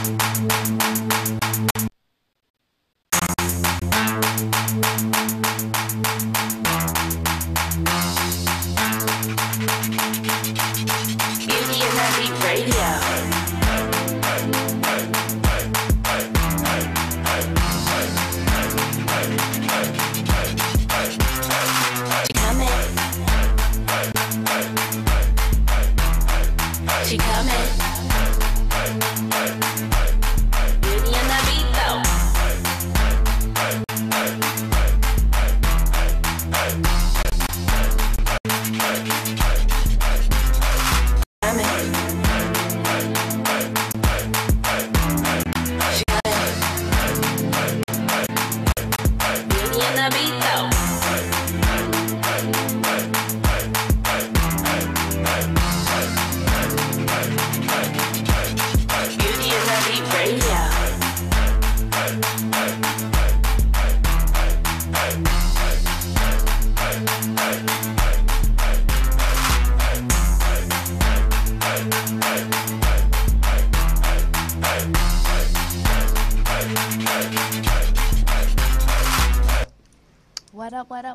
Beauty and the Beat Radio. She coming. Beauty and the Beat though.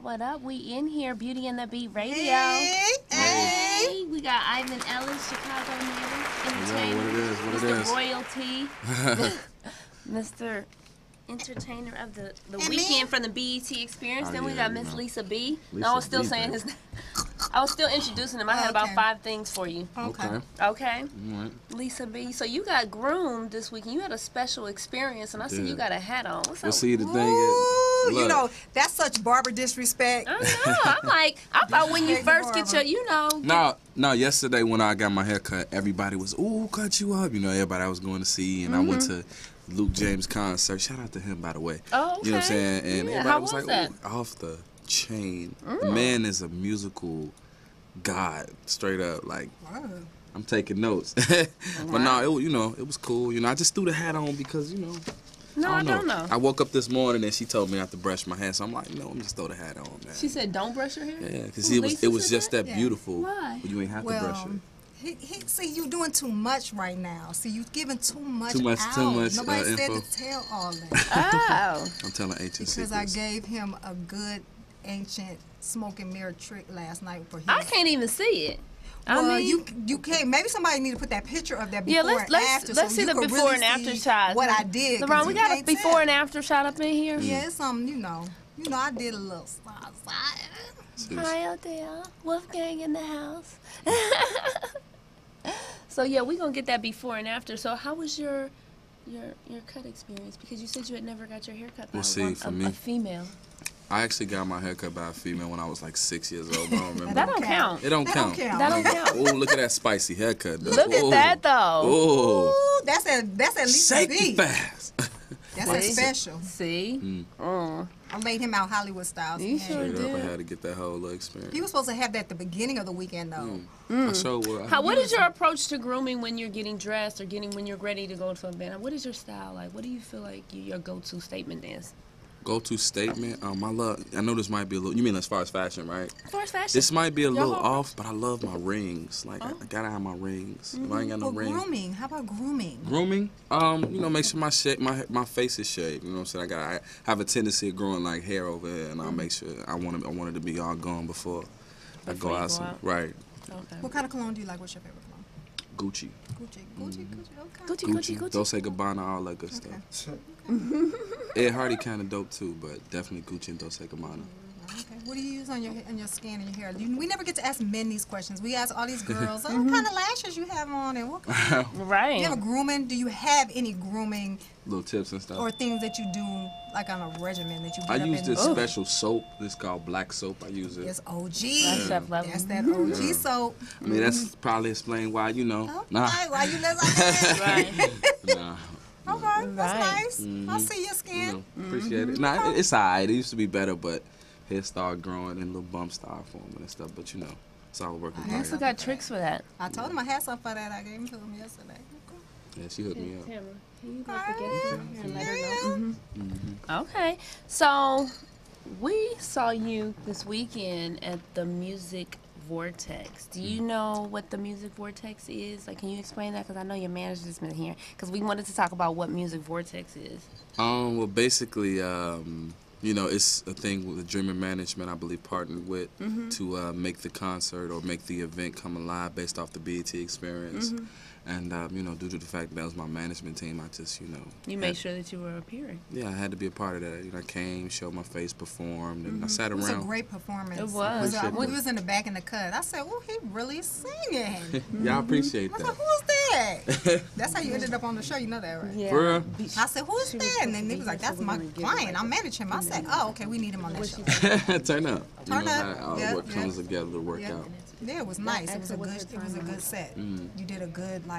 What up? We in here, Beauty and the Beat Radio. Hey. We got Ivan Ellis, Chicago native, entertainer, Mr. Royalty, Mr. Entertainer of the weekend from the BET Experience. Then we got Miss Lisa B. I was still saying his name. I was still introducing him. I had about 5 things for you. Okay. Right. Lisa B. So you got groomed this weekend. You had a special experience, and I see you got a hat on. What's up? See, the thing is, you know, that's such barber disrespect. I know. I'm like, I thought when you first get your, you know. No, yesterday when I got my hair cut, everybody was, ooh, cut you up. You know, everybody I was going to see, and I went to Luke James concert. Shout out to him, by the way. Oh, okay. You know what I'm saying? And everybody was like, that? ooh, off the chain. The man is a musical god, straight up. Like, I'm taking notes. But no, it was cool. You know, I just threw the hat on because, you know. No, I don't know. I woke up this morning and she told me not to brush my hair, so I'm like, no, I'm just throw the hat on, man. She said, don't brush your hair? Yeah, because it was just that beautiful. Why? But you ain't have to brush it. See, you doing too much right now. See, you giving too much Too much Nobody said info. to tell all that. Oh. I'm telling ancient secrets. Because I gave him a good ancient smoke and mirror trick last night for him. I can't even see it. Well, you can't. Maybe somebody need to put that picture of that before and after. Let's see the before really and after shot. What I did. LeBron, we got a before and after shot up in here. Yeah, it's something, you know, I did a little slide. Hi out there, Wolfgang in the house. So yeah, we're gonna get that before and after. So how was your cut experience? Because you said you had never got your hair cut by a female. I actually got my hair cut by a female when I was like 6 years old. I don't remember. That don't count. It don't count. That don't count. Oh, look at that spicy haircut, though. Look at that, though. Oh. Ooh, that's at least Safety fast. That's a special. See? I laid him out Hollywood style. You sure did. I had to get that whole little experience. He was supposed to have that at the beginning of the weekend, though. I sure will. What is your approach to grooming when you're getting dressed or when you're ready to go to an event? What is your style like? What do you feel like your go-to statement is? Go-to statement? I know this might be a little, you mean as far as fashion, right? As far as fashion. This might be a little off, but I love my rings. Like, I gotta have my rings. If I ain't got no rings. Grooming. How about grooming? Grooming? Make sure my face is shaved. You know what I'm saying? I have a tendency of growing like hair over here, and I'll make sure I want it to be all gone before I go out. Right. Okay. What kind of cologne do you like? What's your favorite cologne? Gucci. Gucci. Dolce & Gabbana, all that good stuff. Ed Hardy kind of dope too, but definitely Gucci and Dolce & Gabbana. Okay. What do you use on your skin and your hair? We never get to ask men these questions. We ask all these girls, what kind of lashes you have on, and what kind of, right. Do you have a grooming? Do you have any grooming? Little tips and stuff. Or things that you do like on a regimen that you get I up use in this special soap. It's called black soap. I use it. It's OG. That's that OG soap. I mean, that's probably explain why, Okay, why you look like that? Right. Nah. Okay, that's nice. I see your skin. Appreciate it. Nah, it's alright. It used to be better, but hair started growing and little bumps started forming and stuff. But it's all working. I also got tricks for that. I told him I had some for that. I gave him to him yesterday. Yeah, she hooked me up. Tamara, can you go forget and let her know? Okay, so we saw you this weekend at the Music Vortex. Do you know what the Music Vortex is? Like, can you explain that? Because I know your manager's been here. Because we wanted to talk about what Music Vortex is. Well, basically, you know, it's a thing with the Dreamer Management, I believe, partnered with to make the concert or make the event come alive based off the BET experience. And, you know, due to the fact that that was my management team, I just, you know. You made sure that you were appearing. Yeah, I had to be a part of that. You know, I came, showed my face, performed, and I sat around. It was a great performance. It was. We was in the back in the cut. I said, oh, he really singing. Yeah, I appreciate that. I said, who's that? That's how you ended up on the show. You know that, right? Yeah. For real? I said, who's that? And then he was like, that's my client. I manage him. I said, oh, okay, we need him on that show. Turn up. Turn you know, up. How Yeah, what comes together to work out. Yeah, it was nice. It was a good set. You did a good, like,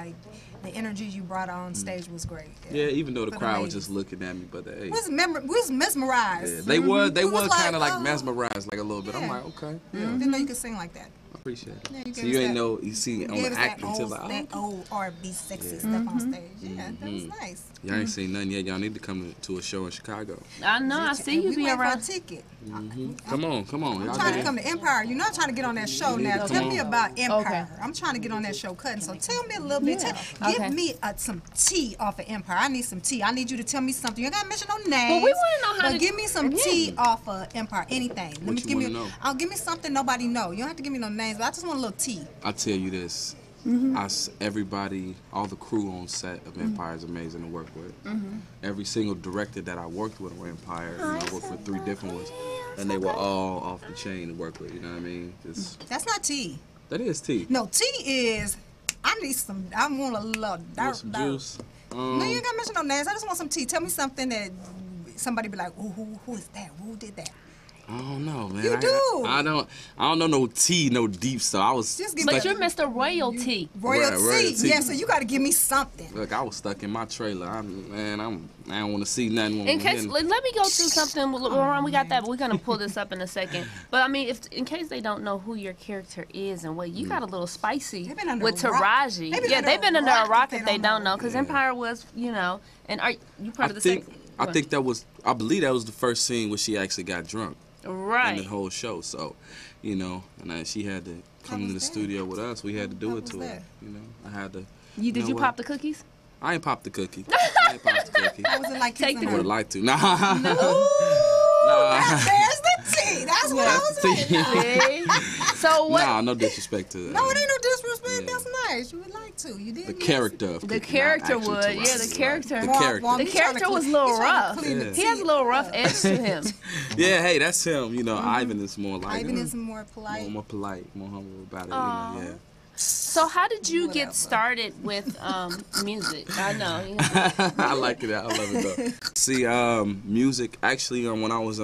the energy you brought on stage was great. Yeah, even though the For the crowd was ladies. just looking at me, but hey. We was mesmerized. Yeah, they was was kind of like, like mesmerized, like a little bit. I'm Yeah. like, okay, Didn't know you could sing like that. I appreciate it. Yeah, you So gave you us ain't that- know, you see on Gave the us acting that till old, like, that old R&B sexy stuff on stage. Yeah, that was nice. y'all ain't seen nothing yet. Y'all need to come to a show in Chicago. I know. I see you we be went around. for a ticket. Come on. I'm Y'all trying to get come to Empire. You're not trying to get on that show need now. to Tell come me on. about Empire. Okay. I'm trying to get on that show cutting. So tell me a little bit. Okay. Give me some tea off of Empire. I need some tea. I need you to tell me something. You ain't got to mention no names. Well, we wanna know how but to- give me some tea off of Empire. Anything. Let me What you give me. wanna know? Give me something nobody know. You don't have to give me no names, but I just want a little tea. I tell you this. Everybody, all the crew on set of Empire is amazing to work with. Every single director that I worked with on Empire, you know, I worked with 3 different ones, and they were all off the chain to work with. You know what I mean? That's not tea. That is tea. No, tea is. I need some. I want a little Want dark. some juice. No, you ain't got to mention no names. I just want some tea. Tell me something that somebody be like, who is that? Who did that? I don't know, man. You do. I don't know no tea, no deep stuff. I was. Just give But me you're Mr. Royalty. royalty. royalty. Yeah, so you got to give me something. Look, I was stuck in my trailer. I don't want to see nothing. In case, let me go through something. Lauren, we got that, but we're gonna pull this up in a second. But I mean, in case they don't know who your character is and what, you got a little spicy They've been under with a rock. Taraji. They've been under a rock if they don't know, because Empire was, you know. And are you part of the second? I think that was. I believe that was the first scene where she actually got drunk. Right. In the whole show. So, you know, and she had to come into the studio with us. We had to do it to her. You know, I had to. Did you pop the cookies? I ain't popped the cookie. I ain't popped the cookie. What was it like Take kissing the I would her? have liked to. Nah. There's the tea. That's what I was saying. So what? Nah, no disrespect to that. No, it ain't no disrespect. Yeah. That's nice. You would like to. You did. The yes. character of The Cookie, not character actually would, Taraji, yeah, the right. character. The Well, character. well, The he's trying character to was a clean- little he's trying to rough. clean the Yeah. He has a little rough edge to him. Yeah, hey, that's him. You know, Ivan is more like Ivan is more polite. more polite, more humble about it. You know, yeah. So how did you get Whatever. started with music? I know. I like it. I love it though. See, music. Actually, when I was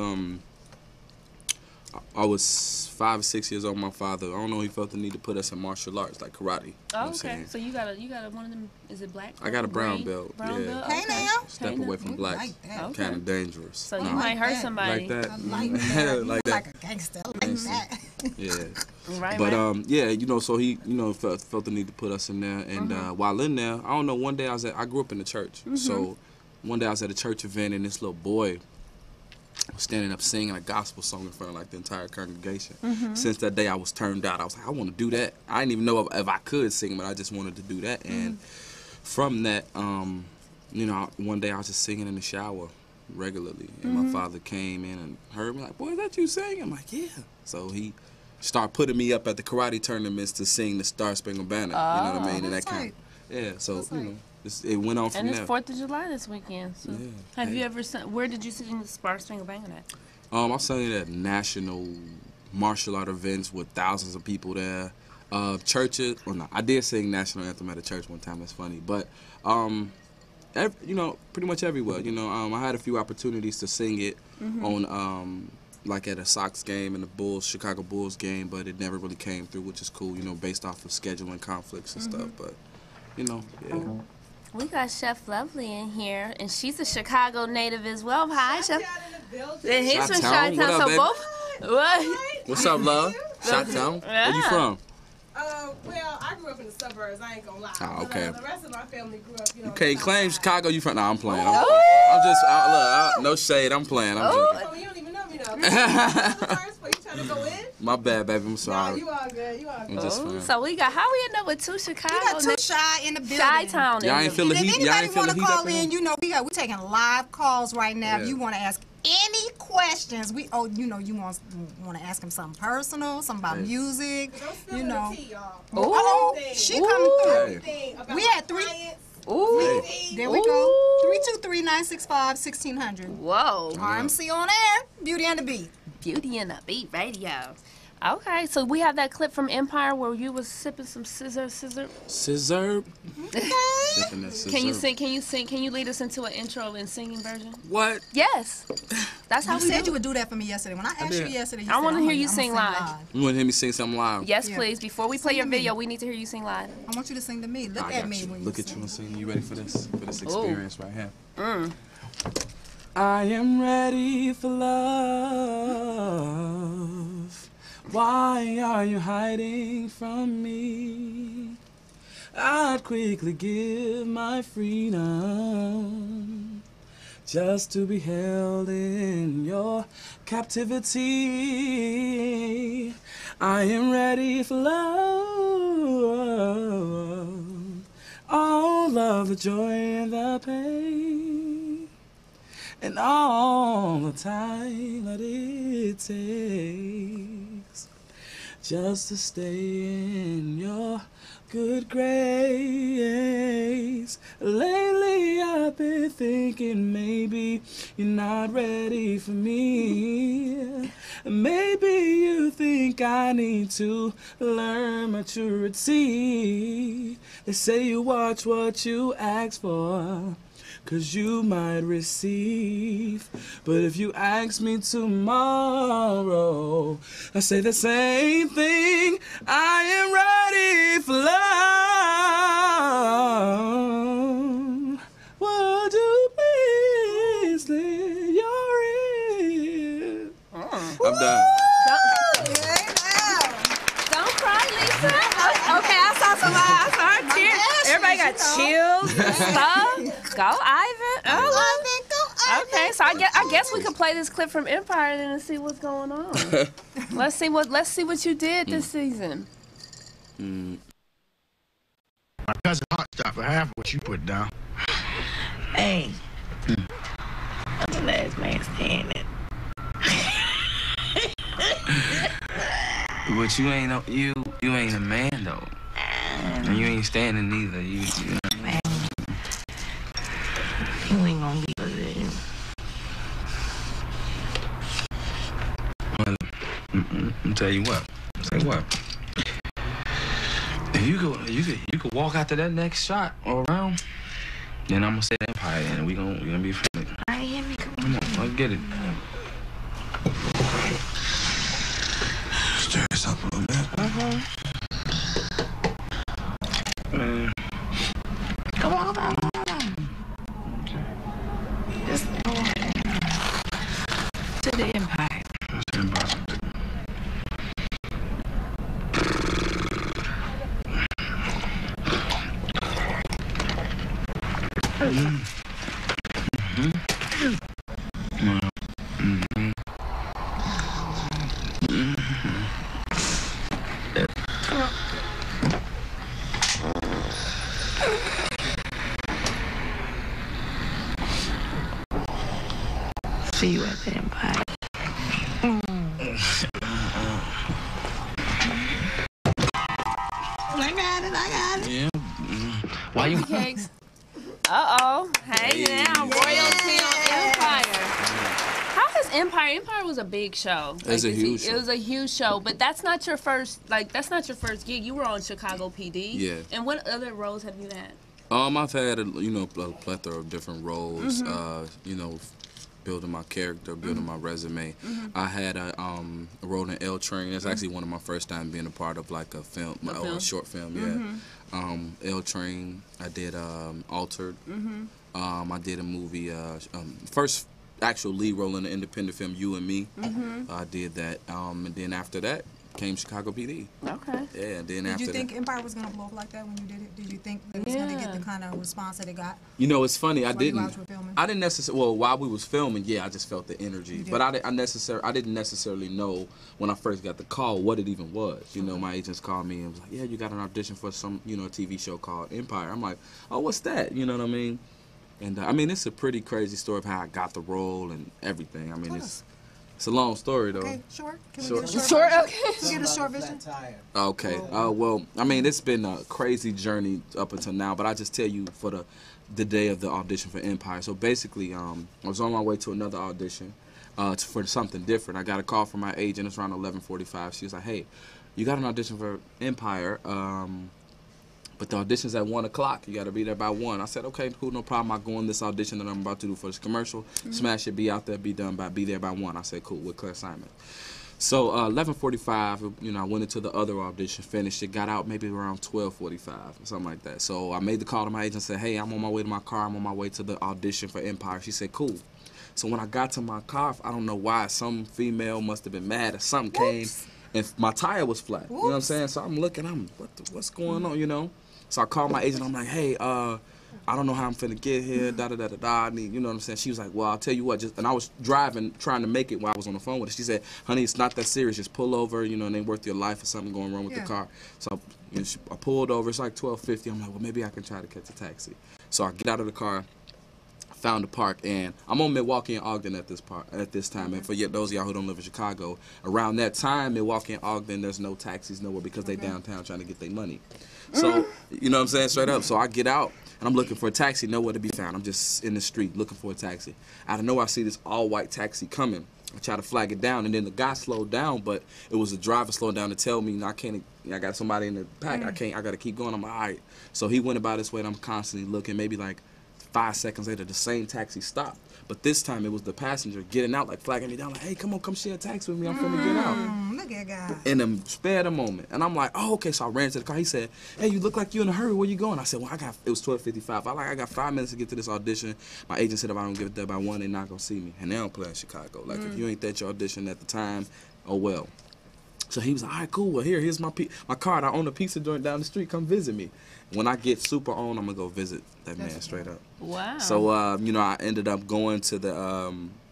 5 or 6 years old, my father, I don't know, he felt the need to put us in martial arts like karate. You know what Oh, I'm saying? okay. So you got a one of them. Is it black? I got a brown Green? belt. Brown Yeah. belt. Hey Okay. now. Step Hey, now. away from Ooh, black. like that. Okay. Kind of dangerous. So you Nah. might hurt that. somebody. Like that. I like that. Like that. Like a gangster. I like that. Yeah. Right. But right. yeah, you know, so he, you know, felt the need to put us in there, and while in there, I don't know. One day I grew up in the church, so one day I was at a church event, and this little boy was standing up singing a gospel song in front of like the entire congregation. Since that day, I was turned out. I was like, I want to do that. I didn't even know if I could sing, but I just wanted to do that. And from that, you know, one day I was just singing in the shower regularly, and my father came in and heard me like, "Boy, is that you singing?" I'm like, "Yeah." So he started putting me up at the karate tournaments to sing the Star Spangled Banner. You know what I mean? And that That's kind right. yeah. So That's you right. know, it went on from And it's there. 4th of July this weekend. So Yeah. have Hey. you ever where did you sing the Star Spangled Banner at? I sang it at national martial art events with thousands of people there. Churches, well, no, I did sing national anthem at a church one time. That's funny, but you know, pretty much everywhere. You know, I had a few opportunities to sing it on like at a Sox game and the Chicago Bulls game, but it never really came through, which is cool. You know, based off of scheduling conflicts and stuff. But you know, yeah. We got Chef Lovely in here, and she's a Chicago native as well. Hi, Chef. And he's from Chi-town. What Chi-Town, up, so baby? both. What? What's up, love? Chi-town. Where you Yeah. from? Well, I grew up in the suburbs. I ain't gonna lie. Oh, okay. But, the rest of my family grew up, you know. Okay, in the claim South Chicago. You from? Nah, I'm playing. Oh. I'm just look. No shade. I'm playing. I'm joking. Side. Oh, you don't even know me though. First, but you trying trying to go in? My bad, baby. I'm No, sorry. you all good. You all I'm good. just fine. So we got, how we end up with 2 Chicago? We got 2 Shy in the building. Chi-Town. Y'all ain't feel the If heat. Y'all anybody ain't feel want the to heat call up in, you know we're taking live calls right now. Yeah. If you want to ask any questions, you want to ask him something personal, something about music, Don't spill you the know. tea, y'all. Oh, Everything. she coming through. Everything about We my had 3. clients. Ooh. There we go. 323-965-1600. Whoa. RMC on air. Beauty and the Beat. Beauty and the Beat Radio. Okay, so we have that clip from Empire where you was sipping some scissor. Scissor. Okay. Sipping that scissor. Can you sing? Can you lead us into an intro and singing version? What? Yes. That's how You we said do you it. would do that for me yesterday. When I asked you did. yesterday, you I said, wanna hear you I'ma sing live. You want to hear me sing something live? Yes, Yeah. please. Before we play Sing your to me. video, we need to hear you sing live. I want you to sing to me. Look I at got me you. when Look you at you sing. and sing. You ready for this? For this Ooh. experience right here? Mm. I am ready for love. Why are you hiding from me? I'd quickly give my freedom just to be held in your captivity. I am ready for love. All of the joy and the pain, and all the time that it takes just to stay in your good grace. Lately I've been thinking maybe you're not ready for me. Maybe you think I need to learn maturity. They say you watch what you ask for, 'cause you might receive. But if you ask me tomorrow, I say the same thing. I am ready for love. Would you please lay your ear? I'm done. Don't cry, Lisa. Okay, I saw some eyes. I saw tears. Everybody got chills and stuff. Go, Ivan. Oh, okay, so I guess we could play this clip from Empire and see what's going on. Let's see what you did this season. My cousin Hot stopped for half of what you put down. Hey, I'm the last man standing. But you ain't a man though, and you ain't standing neither. You Man, you ain't gonna be position. Well, I'm tell you what. Say what? If you could walk after that next shot or round, then I'm gonna say Empire, and we gonna be friendly. I ain't hear me. Come on, let's get it. Stir us up a little bit. Man. Come on. Just go on. To the Empire. See you at the Empire. I got it. Yeah. Why you? Cakes. Uh-oh. Hey, now, royalty on Empire. How has Empire? Empire was a big show. It's a huge show. It was a huge show, but that's not your first gig. You were on Chicago PD. Yeah. And what other roles have you had? I've had a plethora of different roles. Building my character, building my resume. I had a role in L Train. That's actually one of my first time being a part of like a film, a short film. Yeah. L Train. I did Altered. I did a movie. First actual lead role in an independent film, You and Me. I did that. And then after that, came Chicago PD. Okay. Yeah, and then Did after you think that, Empire was gonna blow up like that when you did it? Did you think it was gonna get the kind of response that it got? you know, it's funny. I While you didn't. guys were filming? I didn't necessarily. Well, while we was filming, yeah, I just felt the energy. did? But I didn't necessarily know when I first got the call what it even was. You know, my agents called me and was like, "Yeah, you got an audition for some, you know, a TV show called Empire." I'm like, "Oh, what's that?" You know what I mean? And I mean, it's a pretty crazy story of how I got the role and everything. I mean, it's a long story though. Okay, short. Can we Short. get a short? Short, version? okay. Can we get a short version? Okay. Well, I mean, it's been a crazy journey up until now, but I just tell you for the day of the audition for Empire. So basically, I was on my way to another audition for something different. I got a call from my agent. It's around 11:45. She was like, "Hey, you got an audition for Empire, but the audition's at 1 o'clock. You got to be there by 1." I said, "Okay, cool, no problem. I'll go on this audition that I'm about to do for this commercial. Smash it, be out there, be there by 1." I said, "Cool," with Claire Simon. So 11:45, you know, I went into the other audition, finished it, got out maybe around 12:45 or something like that. So I made the call to my agent and said, "Hey, I'm on my way to my car. I'm on my way to the audition for Empire." She said, "Cool." So when I got to my car, I don't know why, some female must have been mad or something came, and my tire was flat. You know what I'm saying? So I'm looking, what's going on, you know? So I called my agent. I'm like, "Hey, I don't know how I'm finna get here. Da da da da da. I need, you know what I'm saying?" She was like, "Well, I'll tell you what." And I was driving, trying to make it while I was on the phone with her. She said, "Honey, it's not that serious. Just pull over. You know, it ain't worth your life or something going wrong with the car." So I pulled over. It's like 12:50. I'm like, "Well, maybe I can try to catch a taxi." So I get out of the car, found a park, and I'm on Milwaukee and Ogden at this time. And for those of y'all who don't live in Chicago, around that time, Milwaukee and Ogden, there's no taxis nowhere because they downtown trying to get their money. So, you know what I'm saying, straight up. So I get out, and I'm looking for a taxi, nowhere to be found. I'm just in the street looking for a taxi. Out of nowhere, I see this all-white taxi coming. I try to flag it down, and then the guy slowed down, but it was the driver slowing down to tell me, I got somebody in the back, I got to keep going. I'm like, all right. So he went about his way, and I'm constantly looking. Maybe like 5 seconds later, the same taxi stopped. But this time, it was the passenger getting out, like flagging me down, like, "Hey, come share a taxi with me. I'm finna get out." Look at God. In a spare the moment. And I'm like, "Oh, okay." So I ran to the car. He said, "Hey, you look like you in a hurry. Where you going?" I said, "Well, it was 12:55. I got 5 minutes to get to this audition. My agent said if I don't get there by 1, they're not gonna see me. And they don't play in Chicago. Like, if you ain't at your audition at the time, oh well." So he was like, "All right, cool. Well, here's my card. I own a pizza joint down the street. Come visit me." When I get super on, I'm gonna go visit that man straight up. Wow. So you know, I ended up going to the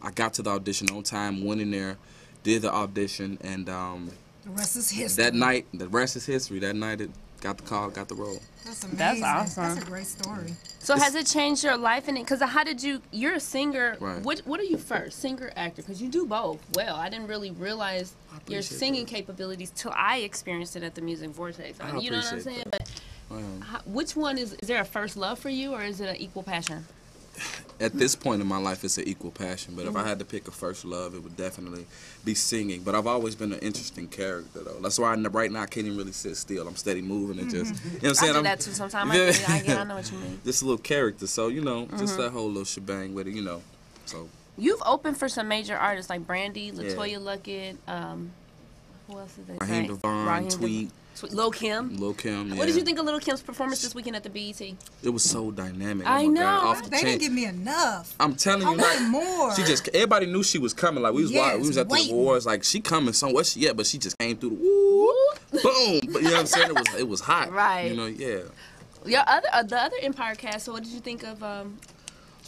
I got to the audition on time, went in there, did the audition, and The rest is history. that night, the rest is history. That night, it got the call, got the role. That's amazing. That's awesome. That's a great story. So has it changed your life in it? Because how did you're a singer. Right. What are you first? Singer, actor? Because you do both well. I didn't really realize your appreciate singing that. capabilities till I experienced it at the Music Vortex. I You know what I'm appreciate saying? that. But which one is there a first love for you, or is it an equal passion? At this point in my life, it's an equal passion. But if I had to pick a first love, it would definitely be singing. But I've always been an interesting character, though. That's why right now I can't even really sit still. I'm steady moving and just, you know what I'm saying? I do that too sometimes. I know what you mean. Just a little character. So, you know, just that whole little shebang with it, you know. So. You've opened for some major artists like Brandy, LaToya Luckett, who else did they say? Raheem DeVaughn, Tweet. Lil' Kim. Lil' Kim, yeah. What did you think of Lil' Kim's performance this weekend at the BET? It was so dynamic. I oh my know. God. Off the They chain. didn't give me enough. I'm telling I you, wanted like, more. everybody knew she was coming. Like we was Yes, we was at the waiting. awards. Like she coming somewhere she at, but she just came through the woo, boom. But you know what I'm saying? It was hot. Right. You know, yeah. The other Empire cast. So what did you think of?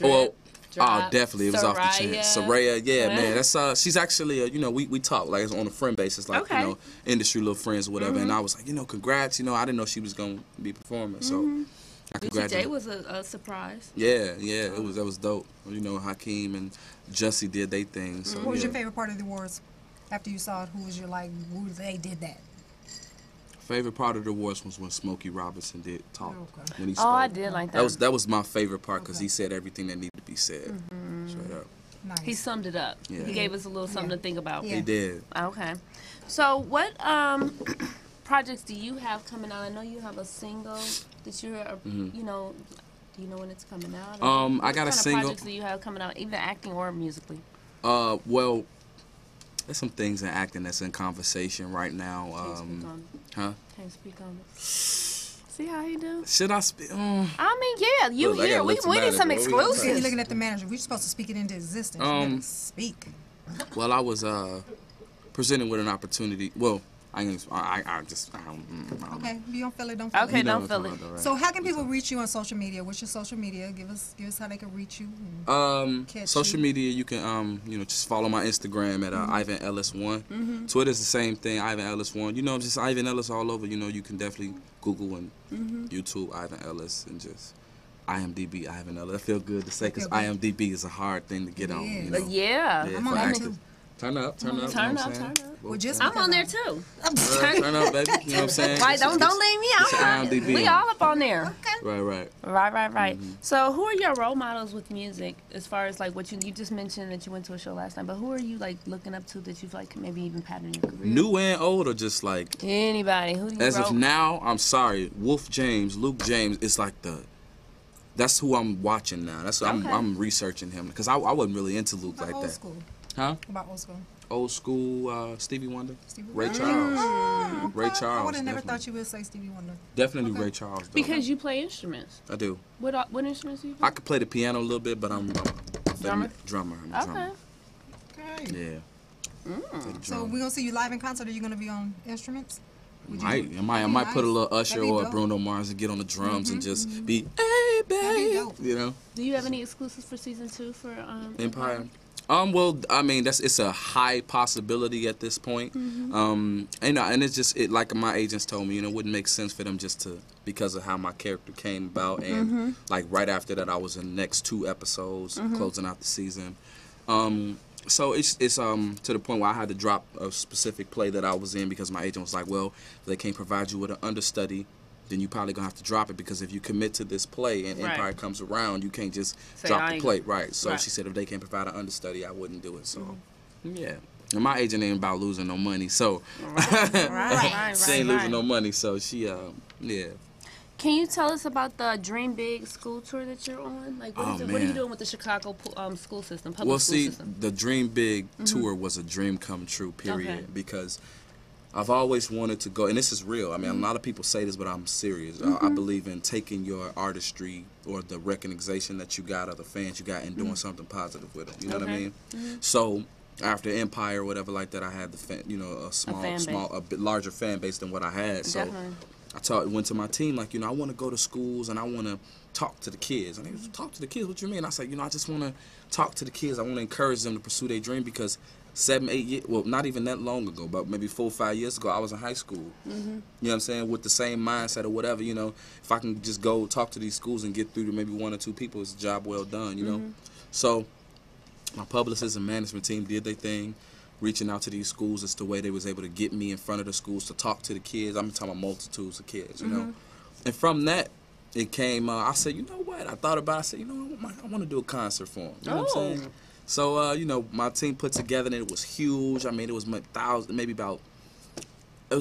Well, Drop, definitely. It was off the chain. Soraya, yeah, man. That's she's actually you know, we talk like it's on a friend basis, like Okay. you know, industry little friends or whatever. And I was like, you know, congrats. You know, I didn't know she was gonna be performing, so I Lucy congratulate. J was a surprise. Yeah, that was dope. You know, Hakeem and Jussie did their thing. So What was yeah. your favorite part of the awards? After you saw it, who was your they did that? Favorite part of the awards was when Smokey Robinson did talk. Okay. When he spoke. Oh, I did like that. That was my favorite part because he said everything that needed to be said. Straight up. Nice. He summed it up. Yeah. He gave us a little something to think about. Yeah. He did. Okay. So what projects do you have coming out? I know you have a single that you're, you know, do you know when it's coming out? I got a single. What projects do you have coming out, either acting or musically? Well, there's some things in acting that's in conversation right now. Can't speak on it. Huh? Can't speak on it. See how you do? Should I speak? I mean, yeah, you Look, I here. gotta We look to need some manager. What we gonna See, you're exclusives. looking at the manager. We're supposed to speak it into existence. You better speak. Well, I was presented with an opportunity. Well, I don't know. Okay, if you don't feel it, don't feel Okay, it. don't feel it. Right. So how can people reach you on social media? What's your social media? Give us how they can reach you. Catch Social you. media, you can just follow my Instagram at Ivan Ellis1. Twitter's the same thing, Ivan Ellis1. Just Ivan Ellis all over. You can definitely Google and YouTube Ivan Ellis and just IMDb Ivan Ellis. I feel good to say because IMDb is a hard thing to get on. Yeah. I'm on there too. Turn up. Turn up. Well, just I'm on there too. Turn up, baby. You know what I'm saying? Right, don't leave me out. IMDb We all up on there. Okay. Right. So who are your role models with music as far as like what you just mentioned that you went to a show last night, but who are you like looking up to that you've like maybe even patterned your career? New and old or just like Anybody. Who do you as roll? of now, I'm sorry, Luke James is like that's who I'm watching now. That's I'm researching him because I wasn't really into Luke like Old that. school. Huh? About old school. Old school Stevie Wonder, Stevie Ray Wonder. Charles, Oh, Ray okay. Charles. I would have never definitely. thought you would say Stevie Wonder. Definitely Ray Charles. Though. Because you play instruments. I do. What instruments do you play? I could play the piano a little bit, but I'm Drummer? Drummer. I'm a Okay. drummer. Okay. Yeah. So we're gonna see you live in concert. Are you gonna be on instruments? Would you- I might That'd be put a nice. little Usher That'd be or a dope. Bruno Mars and get on the drums and just be, hey, That'd be babe. dope. You know, Do you have any exclusives for season 2 for Empire. Well, I mean, it's a high possibility at this point. And it's just like my agents told me, it wouldn't make sense for them just to because of how my character came about and like right after that I was in the next 2 episodes closing out the season. So it's to the point where I had to drop a specific play that I was in because my agent was like, well, if they can't provide you with an understudy, then you probably gonna have to drop it because if you commit to this play and Empire comes around, you can't just drop the play, right? So she said if they can't provide an understudy, I wouldn't do it. So yeah, and my agent ain't about losing no money, so she ain't losing no money, so she yeah. Can you tell us about the Dream Big school tour that you're on? Like, what are you doing with the Chicago school system, public school system? The Dream Big tour was a dream come true, period, because I've always wanted to go, and this is real. I mean, a lot of people say this, but I'm serious. I believe in taking your artistry or the recognition that you got or the fans you got and doing something positive with it. You know what I mean? So after Empire or whatever like that, I had a bit larger fan base than what I had. So I went to my team like, I want to go to schools and I want to talk to the kids. And they was, talk to the kids? What you mean? I said, I just want to talk to the kids. I want to encourage them to pursue their dream because 7, 8 years, well, not even that long ago, but maybe 4 or 5 years ago, I was in high school. You know what I'm saying? With the same mindset or whatever, if I can just go talk to these schools and get through to maybe 1 or 2 people, it's a job well done, you know? So my publicist and management team did their thing, reaching out to these schools. It's the way they was able to get me in front of the schools to talk to the kids. I'm talking about multitudes of kids, you know? And from that, it came, I said, you know what? I thought about it. I said, I want to do a concert for them. You know what I'm saying? So, my team put together, and it was huge. I mean, it was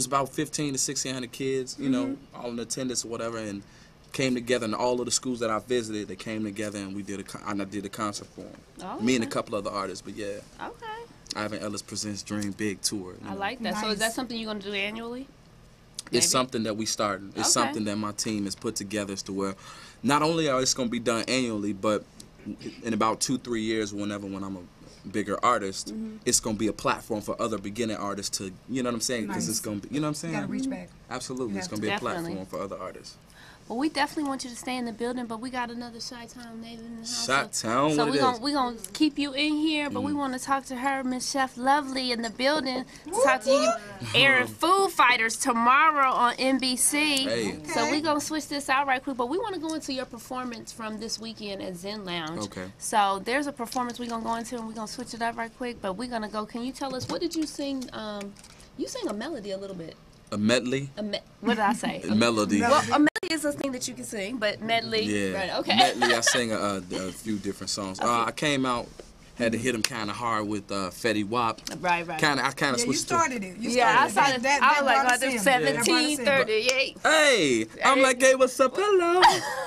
about 15 to 1,600 kids, all in attendance or whatever, and came together. And all of the schools that I visited, they came together, and I did a concert for them. Me and a couple other artists, but yeah. Okay. Ivan Ellis Presents Dream Big Tour. I like that. Nice. So is that something you're going to do annually? It's something that we started. It's something that my team has put together as to where not only are it's going to be done annually, but in about 2-3 years, when I'm a bigger artist, it's going to be a platform for other beginning artists to, you know what I'm saying? Because it's going to be, you know what I'm saying? You got to reach back. Absolutely. It's going to be a platform for other artists. Well, we definitely want you to stay in the building, but we got another Chi-Town native in the house. Chi-Town, so we're gonna keep you in here, but we want to talk to her, Miss Chef Lovely, in the building. To talk to you, airing Food Fighters tomorrow on NBC. Hey. So we're gonna switch this out right quick, but we want to go into your performance from this weekend at Zen Lounge. Okay. So there's a performance we're gonna go into, and we're gonna switch it up right quick. But we're gonna go. Can you tell us what did you sing? You sang a melody a little bit. A medley? What did I say? A melody. Well, a melody is a thing that you can sing, but medley. Yeah. Right, okay. Medley, I sang a few different songs. I came out, had to hit them kind of hard with Fetty Wap. Right. I kind of switched. You started it. I started it. I was like, 1738. Hey, I'm like, hey, what's up? Hello.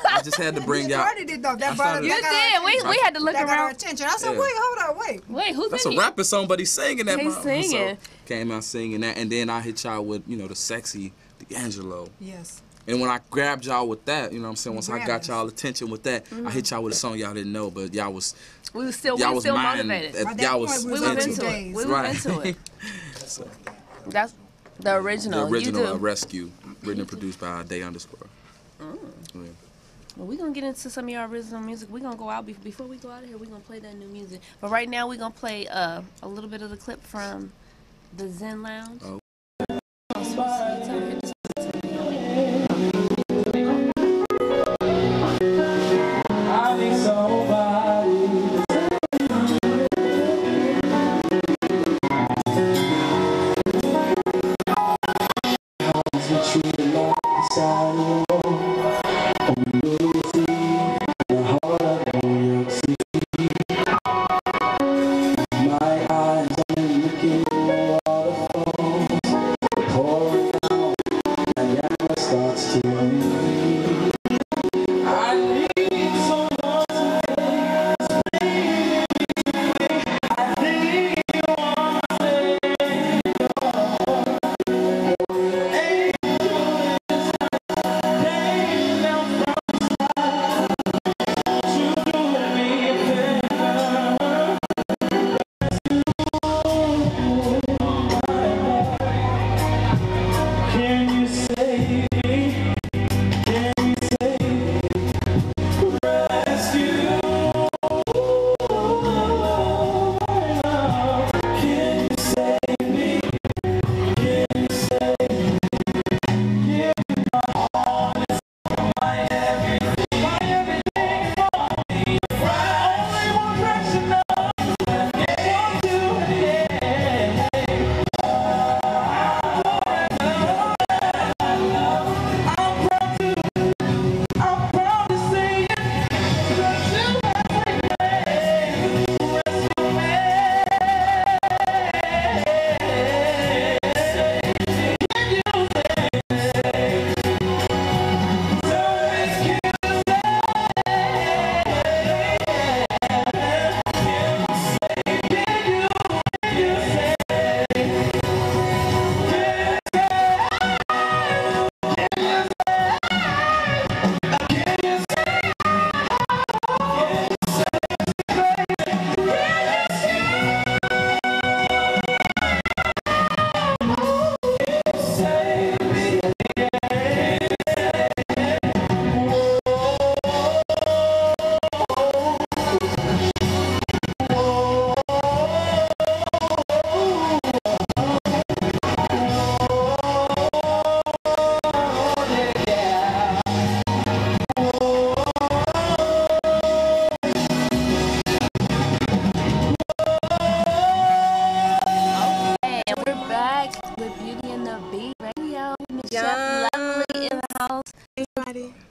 I just had to bring y'all. You started it, though. That brought You did. We had to look that got our around. attention. I said, wait, hold on, wait. Who's That's in a here? rapper song, but he's singing that. He's singing. So, came out singing that, and then I hit y'all with, the sexy D'Angelo. Yes. And when I grabbed y'all with that, you know what I'm saying? Once I got y'all attention with that, I hit y'all with a song y'all didn't know, but y'all was We were still mine, motivated. Y'all was we was into it. We was into it. So. That's The original. The original You do. Rescue, written and produced by Day _. Yeah. Well, we're going to get into some of your original music. We're going to go out. Before we go out of here, we're going to play that new music. But right now, we're going to play a little bit of the clip from the Zen Lounge. Oh.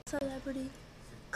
Celebrity,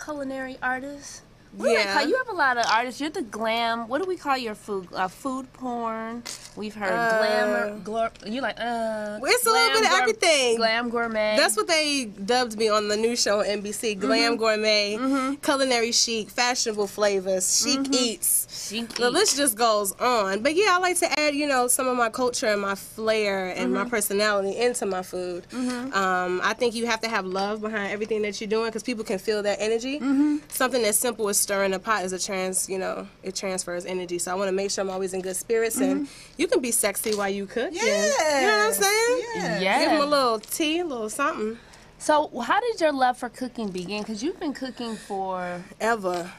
culinary artist. Yeah. You have a lot of artists. You're the glam. What do we call your food? Food porn. We've heard glamour. You like it's a little bit of everything. Glam gourmet. That's what they dubbed me on the new show on NBC. Glam gourmet, culinary chic, fashionable flavors, chic eats. The list just goes on. But yeah, I like to add, some of my culture and my flair and my personality into my food. I think you have to have love behind everything that you're doing because people can feel that energy. Something as simple as stirring a pot is it transfers energy. So I want to make sure I'm always in good spirits and you can be sexy while you cook. Yeah. You know what I'm saying? Yeah. Give them a little tea, a little something. So how did your love for cooking begin? Because you've been cooking for... Ever.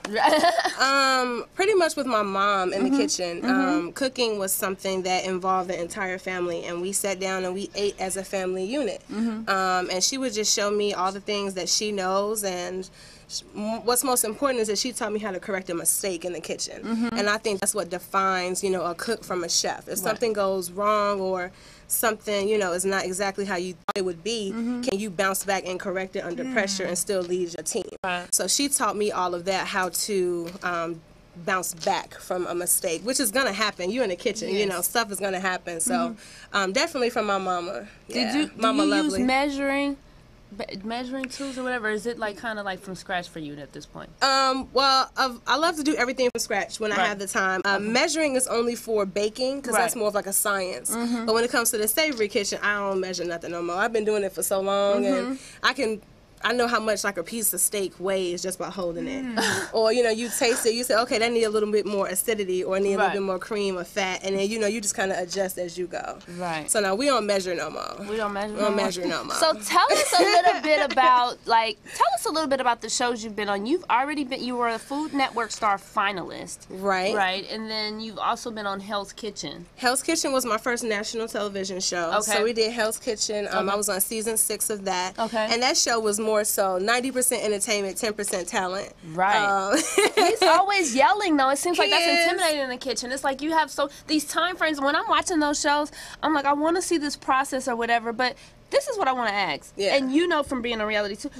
Pretty much with my mom in the kitchen. Cooking was something that involved the entire family, and we sat down and we ate as a family unit. And she would just show me all the things that she knows, and what's most important is that she taught me how to correct a mistake in the kitchen. And I think that's what defines, a cook from a chef. If something goes wrong or something, is not exactly how you thought it would be, can you bounce back and correct it under pressure and still lead your team? So she taught me all of that, how to bounce back from a mistake, which is going to happen. You're in the kitchen, stuff is going to happen. So definitely from my mama. Did you use measuring tools or whatever? Is it kind of from scratch for you at this point? Well, I love to do everything from scratch when I have the time. Measuring is only for baking because that's more of a science. But when it comes to the savory kitchen, I don't measure nothing no more. I've been doing it for so long, and I can I know how much like a piece of steak weighs just by holding it. Or, you know, you taste it, you say, okay, that need a little bit more acidity or need a little bit more cream or fat. And then, you know, you just kind of adjust as you go. Right. So now we don't measure no more. We don't measure no more. So tell us a little bit about, the shows you've been on. You were a Food Network Star finalist. Right. Right. And then you've also been on Hell's Kitchen. Hell's Kitchen was my first national television show. Okay. So we did Hell's Kitchen. I was on season 6 of that. Okay. And that show was more so 90% entertainment, 10% talent. Right. He's always yelling, though. It seems like that's intimidating in the kitchen. It's like you have these time frames. When I'm watching those shows, I'm like, I want to see this process or whatever, but this is what I want to ask. Yeah. And you know from being on reality too,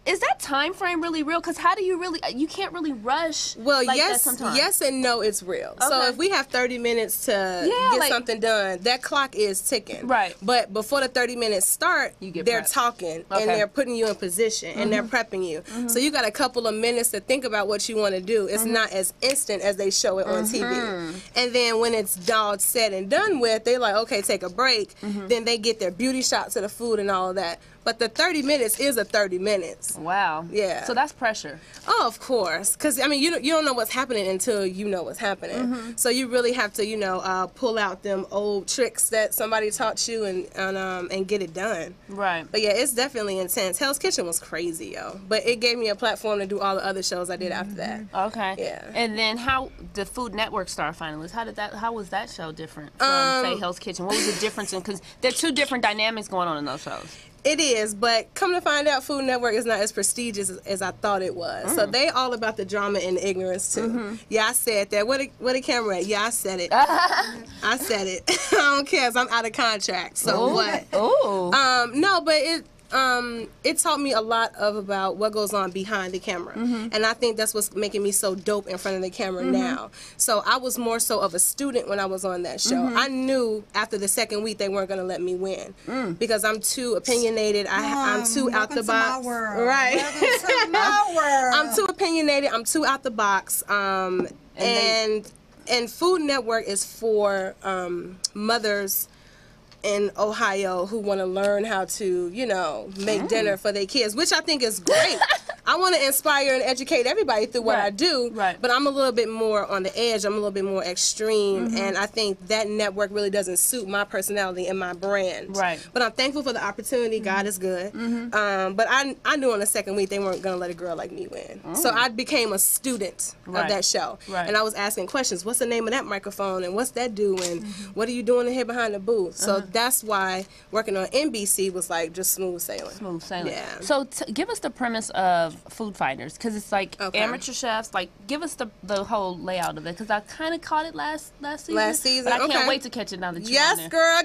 is that time frame really real? Because how do you can't really rush like that sometimes. Yes and no, it's real. Okay. So if we have 30 minutes to get something done, that clock is ticking. Right. But before the 30 minutes start, they're talking and they're putting you in position and they're prepping you. So you got a couple of minutes to think about what you want to do. It's not as instant as they show it on TV. And then when it's all said and done with, they're like, okay, take a break. Then they get their beauty shots of the food and all of that. But the 30 minutes is a 30 minutes. Wow. Yeah. So that's pressure. Oh, of course. Because, I mean, you don't know what's happening until you know what's happening. So you really have to, you know, pull out them old tricks that somebody taught you and get it done. Right. But, yeah, it's definitely intense. Hell's Kitchen was crazy, yo. But it gave me a platform to do all the other shows I did after that. Okay. Yeah. And then the Food Network Star finalist, how was that show different from, say, Hell's Kitchen? What was the difference because there are two different dynamics going on in those shows. It is, but come to find out, Food Network is not as prestigious as I thought it was. So they all about the drama and the ignorance too. Yeah, I said that. Where the camera at? Yeah, I said it. I said it. I don't care, 'cause I'm out of contract. So what? Oh. No, but it taught me a lot about what goes on behind the camera. And I think that's what's making me so dope in front of the camera now. So I was more so of a student when I was on that show. I knew after the second week they weren't going to let me win because I'm too opinionated. I'm too out the box. Right. Welcome to my world. I'm too opinionated. I'm too out the box. And Food Network is for mothers in Ohio who want to learn how to, you know, make dinner for their kids, which I think is great. I want to inspire and educate everybody through what I do, but I'm a little bit more on the edge. I'm a little bit more extreme, and I think that network really doesn't suit my personality and my brand. Right. But I'm thankful for the opportunity. God is good. But I knew on the second week they weren't going to let a girl like me win. So I became a student of that show. And I was asking questions. What's the name of that microphone? And what's that do? And what are you doing in here behind the booth? So that's why working on NBC was like just smooth sailing. Smooth sailing. Yeah. So give us the premise of Food Fighters, because it's like amateur chefs. Like, give us the whole layout of it, because I kind of caught it last season. But I can't wait to catch it now that you're on there. Girl.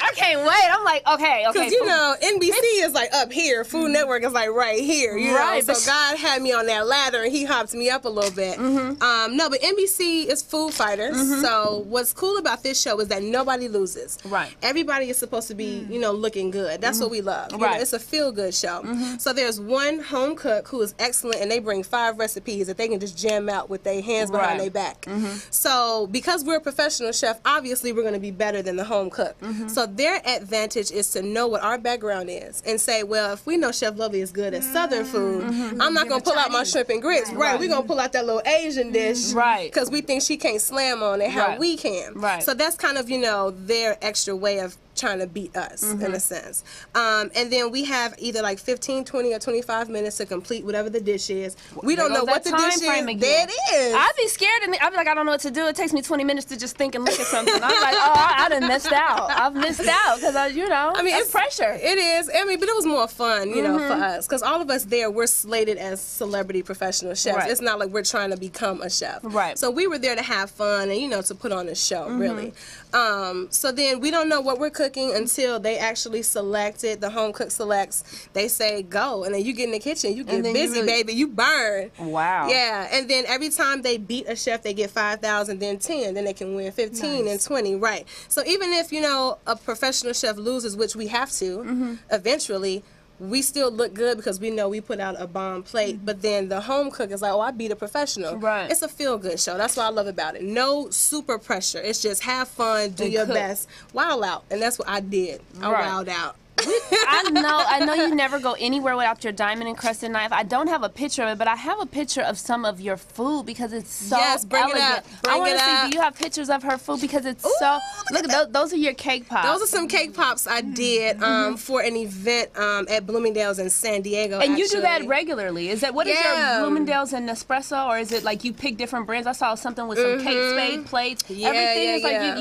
I can't wait. I'm like, okay. Because, you know, NBC is like up here. Food Network is like right here. You know? So God had me on that ladder and he hopped me up a little bit. No, but NBC is Food Fighters. So what's cool about this show is that nobody loses. Right. Everybody is supposed to be, you know, looking good. That's what we love. You know, it's a feel-good show. So there's one home cook who is excellent, and they bring 5 recipes that they can just jam out with their hands behind their back. So because we're a professional chef, obviously we're going to be better than the home cook. So their advantage is to know what our background is and say, well, if we know Chef Lovely is good at Southern food, I'm not going to pull out my shrimp and grits. We're going to pull out that little Asian dish because we think she can't slam on it how we can. So that's kind of, you know, their extra way of trying to beat us in a sense. And then we have either like 15, 20, or 25 minutes to complete whatever the dish is. We don't know what the dish is. There it is. I'd be scared and I'd be like, I don't know what to do. It takes me 20 minutes to just think and look at something. I'm like, oh, I done missed out. I've missed out because you know, I mean, it's pressure. It is. I mean, but it was more fun, you know, for us because all of us there, we're slated as celebrity professional chefs. It's not like we're trying to become a chef. So we were there to have fun and, you know, to put on a show, really. So then we don't know what we're cooking until they actually select it. The home cook selects. They say go, and then you get in the kitchen. You get busy, baby. You burn. Wow. Yeah, and then every time they beat a chef, they get 5,000, then 10, then they can win 15 and 20. Right. So even if, you know, a professional chef loses, which we have to eventually, we still look good because we know we put out a bomb plate. But then the home cook is like, oh, I beat a professional. Right. It's a feel-good show. That's what I love about it. No super pressure. It's just have fun, do your best, wild out. And that's what I did. I wowed out. I know you never go anywhere without your diamond encrusted knife. I don't have a picture of it, but I have a picture of some of your food because it's so bring elegant. it up. I want to see, do you have pictures of her food because it's so. Look at those are your cake pops. Those are some cake pops I did for an event at Bloomingdale's in San Diego. And you do that regularly. Is what is your Bloomingdale's and Nespresso, or is it like you pick different brands? I saw something with some Kate Spade plates. Everything is like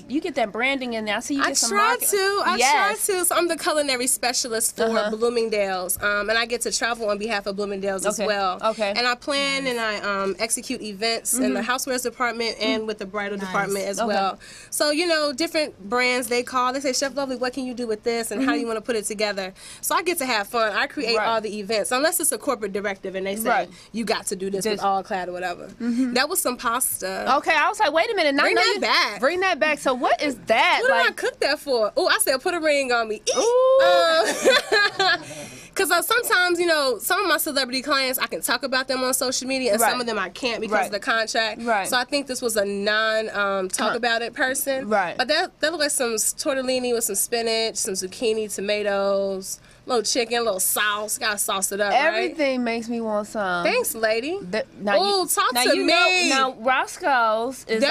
you get that branding in there. I see you get some market. I try to. So I'm the culinary specialist for Bloomingdale's, and I get to travel on behalf of Bloomingdale's as well. Okay. And I plan and I execute events in the housewares department and with the bridal department as well. So different brands they call. They say, Chef Lovely, what can you do with this, and how do you want to put it together? So I get to have fun. I create all the events, unless it's a corporate directive and they say you got to do this with all clad or whatever. That was some pasta. Okay, I was like, wait a minute. Bring that back. Bring that back. So what is that? What did I cook that for? Oh, I said put a ring on me. Because sometimes, some of my celebrity clients, I can talk about them on social media, and some of them I can't because of the contract. So I think this was a non-talk about it person. But that looked like some tortellini with some spinach, some zucchini, tomatoes, little chicken, a little sauce. Gotta sauce it up, Everything makes me want some. Thanks, lady. Now talk to me. Now, Roscoe's is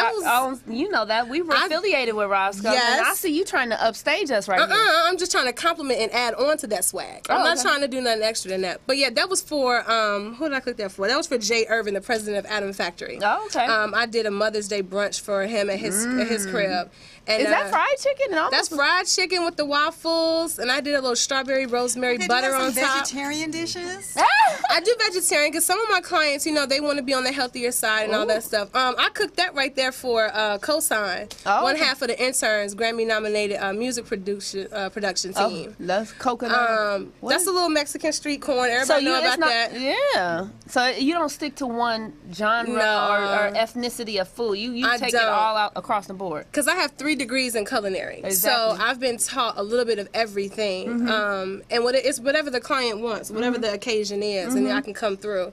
you know that. We were affiliated with Roscoe's. Yes. And I see you trying to upstage us right here. I'm just trying to compliment and add on to that swag. I'm not trying to do nothing extra than that. But yeah, that was for, who did I cook that for? That was for Jay Irvin, the president of Adam Factory. Oh, okay. I did a Mother's Day brunch for him at his crib. And, is that fried chicken? That's fried chicken with the waffles, and I did a little strawberry rosemary butter on top. Vegetarian dishes? I do vegetarian because some of my clients, they want to be on the healthier side and all that stuff. I cooked that right there for Cosign, one half of the interns, Grammy-nominated music production team. That's coconut. That's a little Mexican street corn. Everybody know about that. Yeah. So you don't stick to one genre or ethnicity of food. You take it all out across the board. Because I have 3 degrees in culinary. Exactly. So I've been taught a little bit of everything. And it's whatever the client wants, whatever the occasion is, and then I can come through.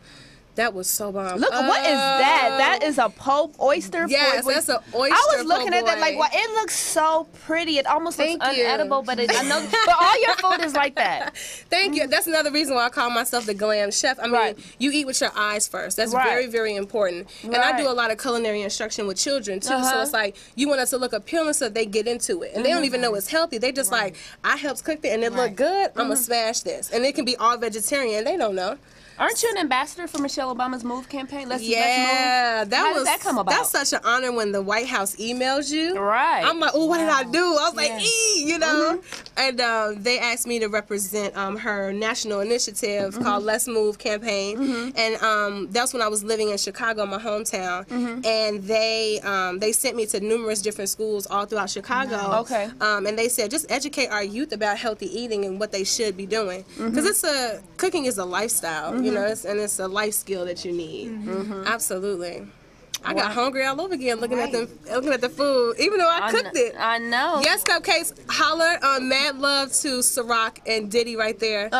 That was so bomb. Look, what is that? That is a poke oyster. Yes, that's an oyster. I was looking at that like, it looks so pretty. It almost looks unedible, but I know. But all your food is like that. Thank you. That's another reason why I call myself the glam chef. I mean, you eat with your eyes first. That's very, very important. And I do a lot of culinary instruction with children too. So it's like you want us to look appealing so they get into it, and they don't even know it's healthy. They just like, I helped cook it and it looked good. I'm gonna smash this, and it can be all vegetarian. They don't know. Aren't you an ambassador for Michelle Obama's MOVE campaign? Let's Move. How did that come about? That's such an honor when the White House emails you. Right. I'm like, oh, what did I do? I was like, And they asked me to represent her national initiative called Let's Move campaign. And that's when I was living in Chicago, my hometown. And they sent me to numerous different schools all throughout Chicago. Okay. And they said, just educate our youth about healthy eating and what they should be doing. Because cooking is a lifestyle. And it's a life skill that you need. Absolutely. I got hungry all over again looking at the food, even though I cooked it. I know. Yes, Cupcakes. Holler mad love to Ciroc and Diddy right there.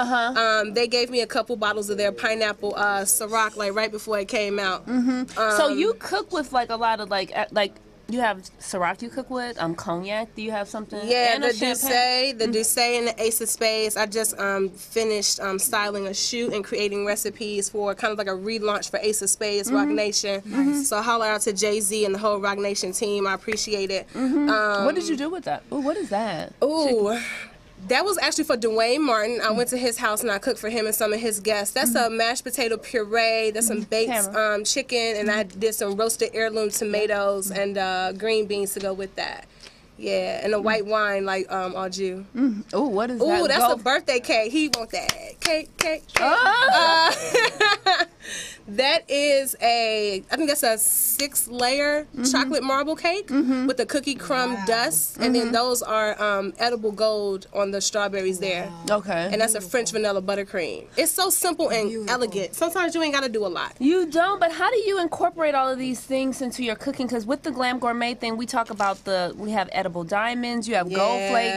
They gave me a couple bottles of their pineapple Ciroc like right before it came out. So you cook with like a lot of like you have Ciroc you cook with, cognac. Do you have something? Yeah, and the Doucet and the Ace of Spades. I just finished styling a shoot and creating recipes for kind of like a relaunch for Ace of Spades, Rock Nation. So holler out to Jay-Z and the whole Rock Nation team. I appreciate it. What did you do with that? Ooh, what is that? Ooh. That was actually for Dwayne Martin. I went to his house and I cooked for him and some of his guests. That's a mashed potato puree. That's some baked chicken, and I did some roasted heirloom tomatoes and green beans to go with that. Yeah, and a white wine like au jus. Oh, what is that? Oh, that's a birthday cake. He want that cake. That is I think that's a 6-layer chocolate marble cake with the cookie crumb dust, and then those are edible gold on the strawberries there. Okay. And that's a French vanilla buttercream. It's so simple and elegant. Sometimes you ain't got to do a lot. You don't, but how do you incorporate all of these things into your cooking? Because with the Glam Gourmet thing, we talk about we have edible diamonds, you have gold flakes.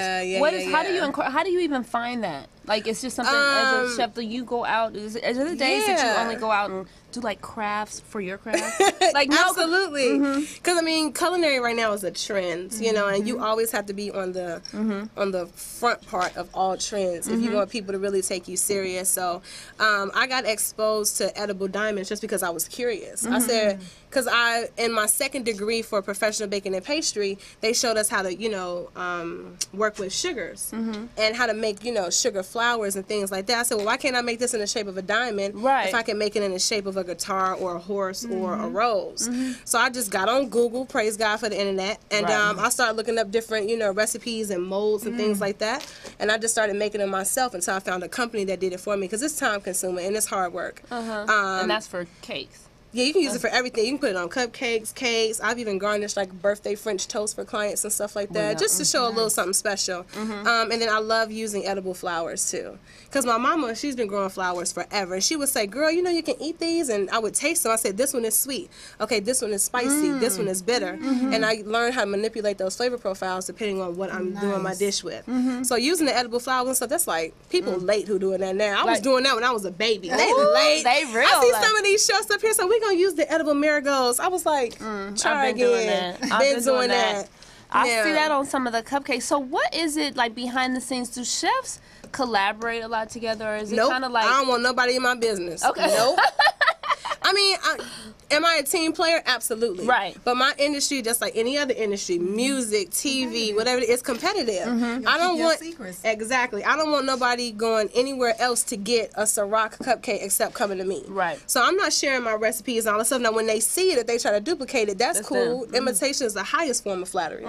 How do you even find that? Like, it's just something as a chef that you go out. Is there days that you only go out and do like crafts for your craft? Like, no, absolutely. Because I mean, culinary right now is a trend, you know, and you always have to be on the front part of all trends if you want people to really take you serious. So, I got exposed to edible diamonds just because I was curious. I said, because in my second degree for professional baking and pastry, they showed us how to, you know, work with sugars and how to make, you know, sugar flowers and things like that. I said, well, why can't I make this in the shape of a diamond if I can make it in the shape of a guitar or a horse or a rose? So I just got on Google, praise God for the internet, and I started looking up different, you know, recipes and molds and things like that, and I just started making them myself until I found a company that did it for me, because it's time consuming and it's hard work. And that's for cakes. Yeah, you can use it for everything. You can put it on cupcakes, cakes. I've even garnished like birthday French toast for clients and stuff like that, just to show a little something special. And then I love using edible flowers too, because my mama, she's been growing flowers forever, and she would say, "Girl, you know you can eat these," and I would taste them. I said, "This one is sweet. Okay, this one is spicy. This one is bitter." And I learned how to manipulate those flavor profiles depending on what I'm doing my dish with. So using the edible flowers and stuff, that's like people late who doing that now. I was doing that when I was a baby. They late. They real. I see some of these chefs up here, so we're gonna use the edible marigolds. I was like, try I've been again. doing that. Been doing that. I see that on some of the cupcakes. So what is it like behind the scenes? Do chefs collaborate a lot together, or is it kind of like... I don't want nobody in my business. Okay. Nope. I mean, am I a team player? Absolutely. Right. But my industry, just like any other industry, music, TV, whatever, it's competitive. I don't want secrets. Exactly. I don't want nobody going anywhere else to get a Ciroc cupcake except coming to me. Right. So I'm not sharing my recipes and all that stuff. Now, when they see it, if they try to duplicate it, that's cool. Imitation is the highest form of flattery.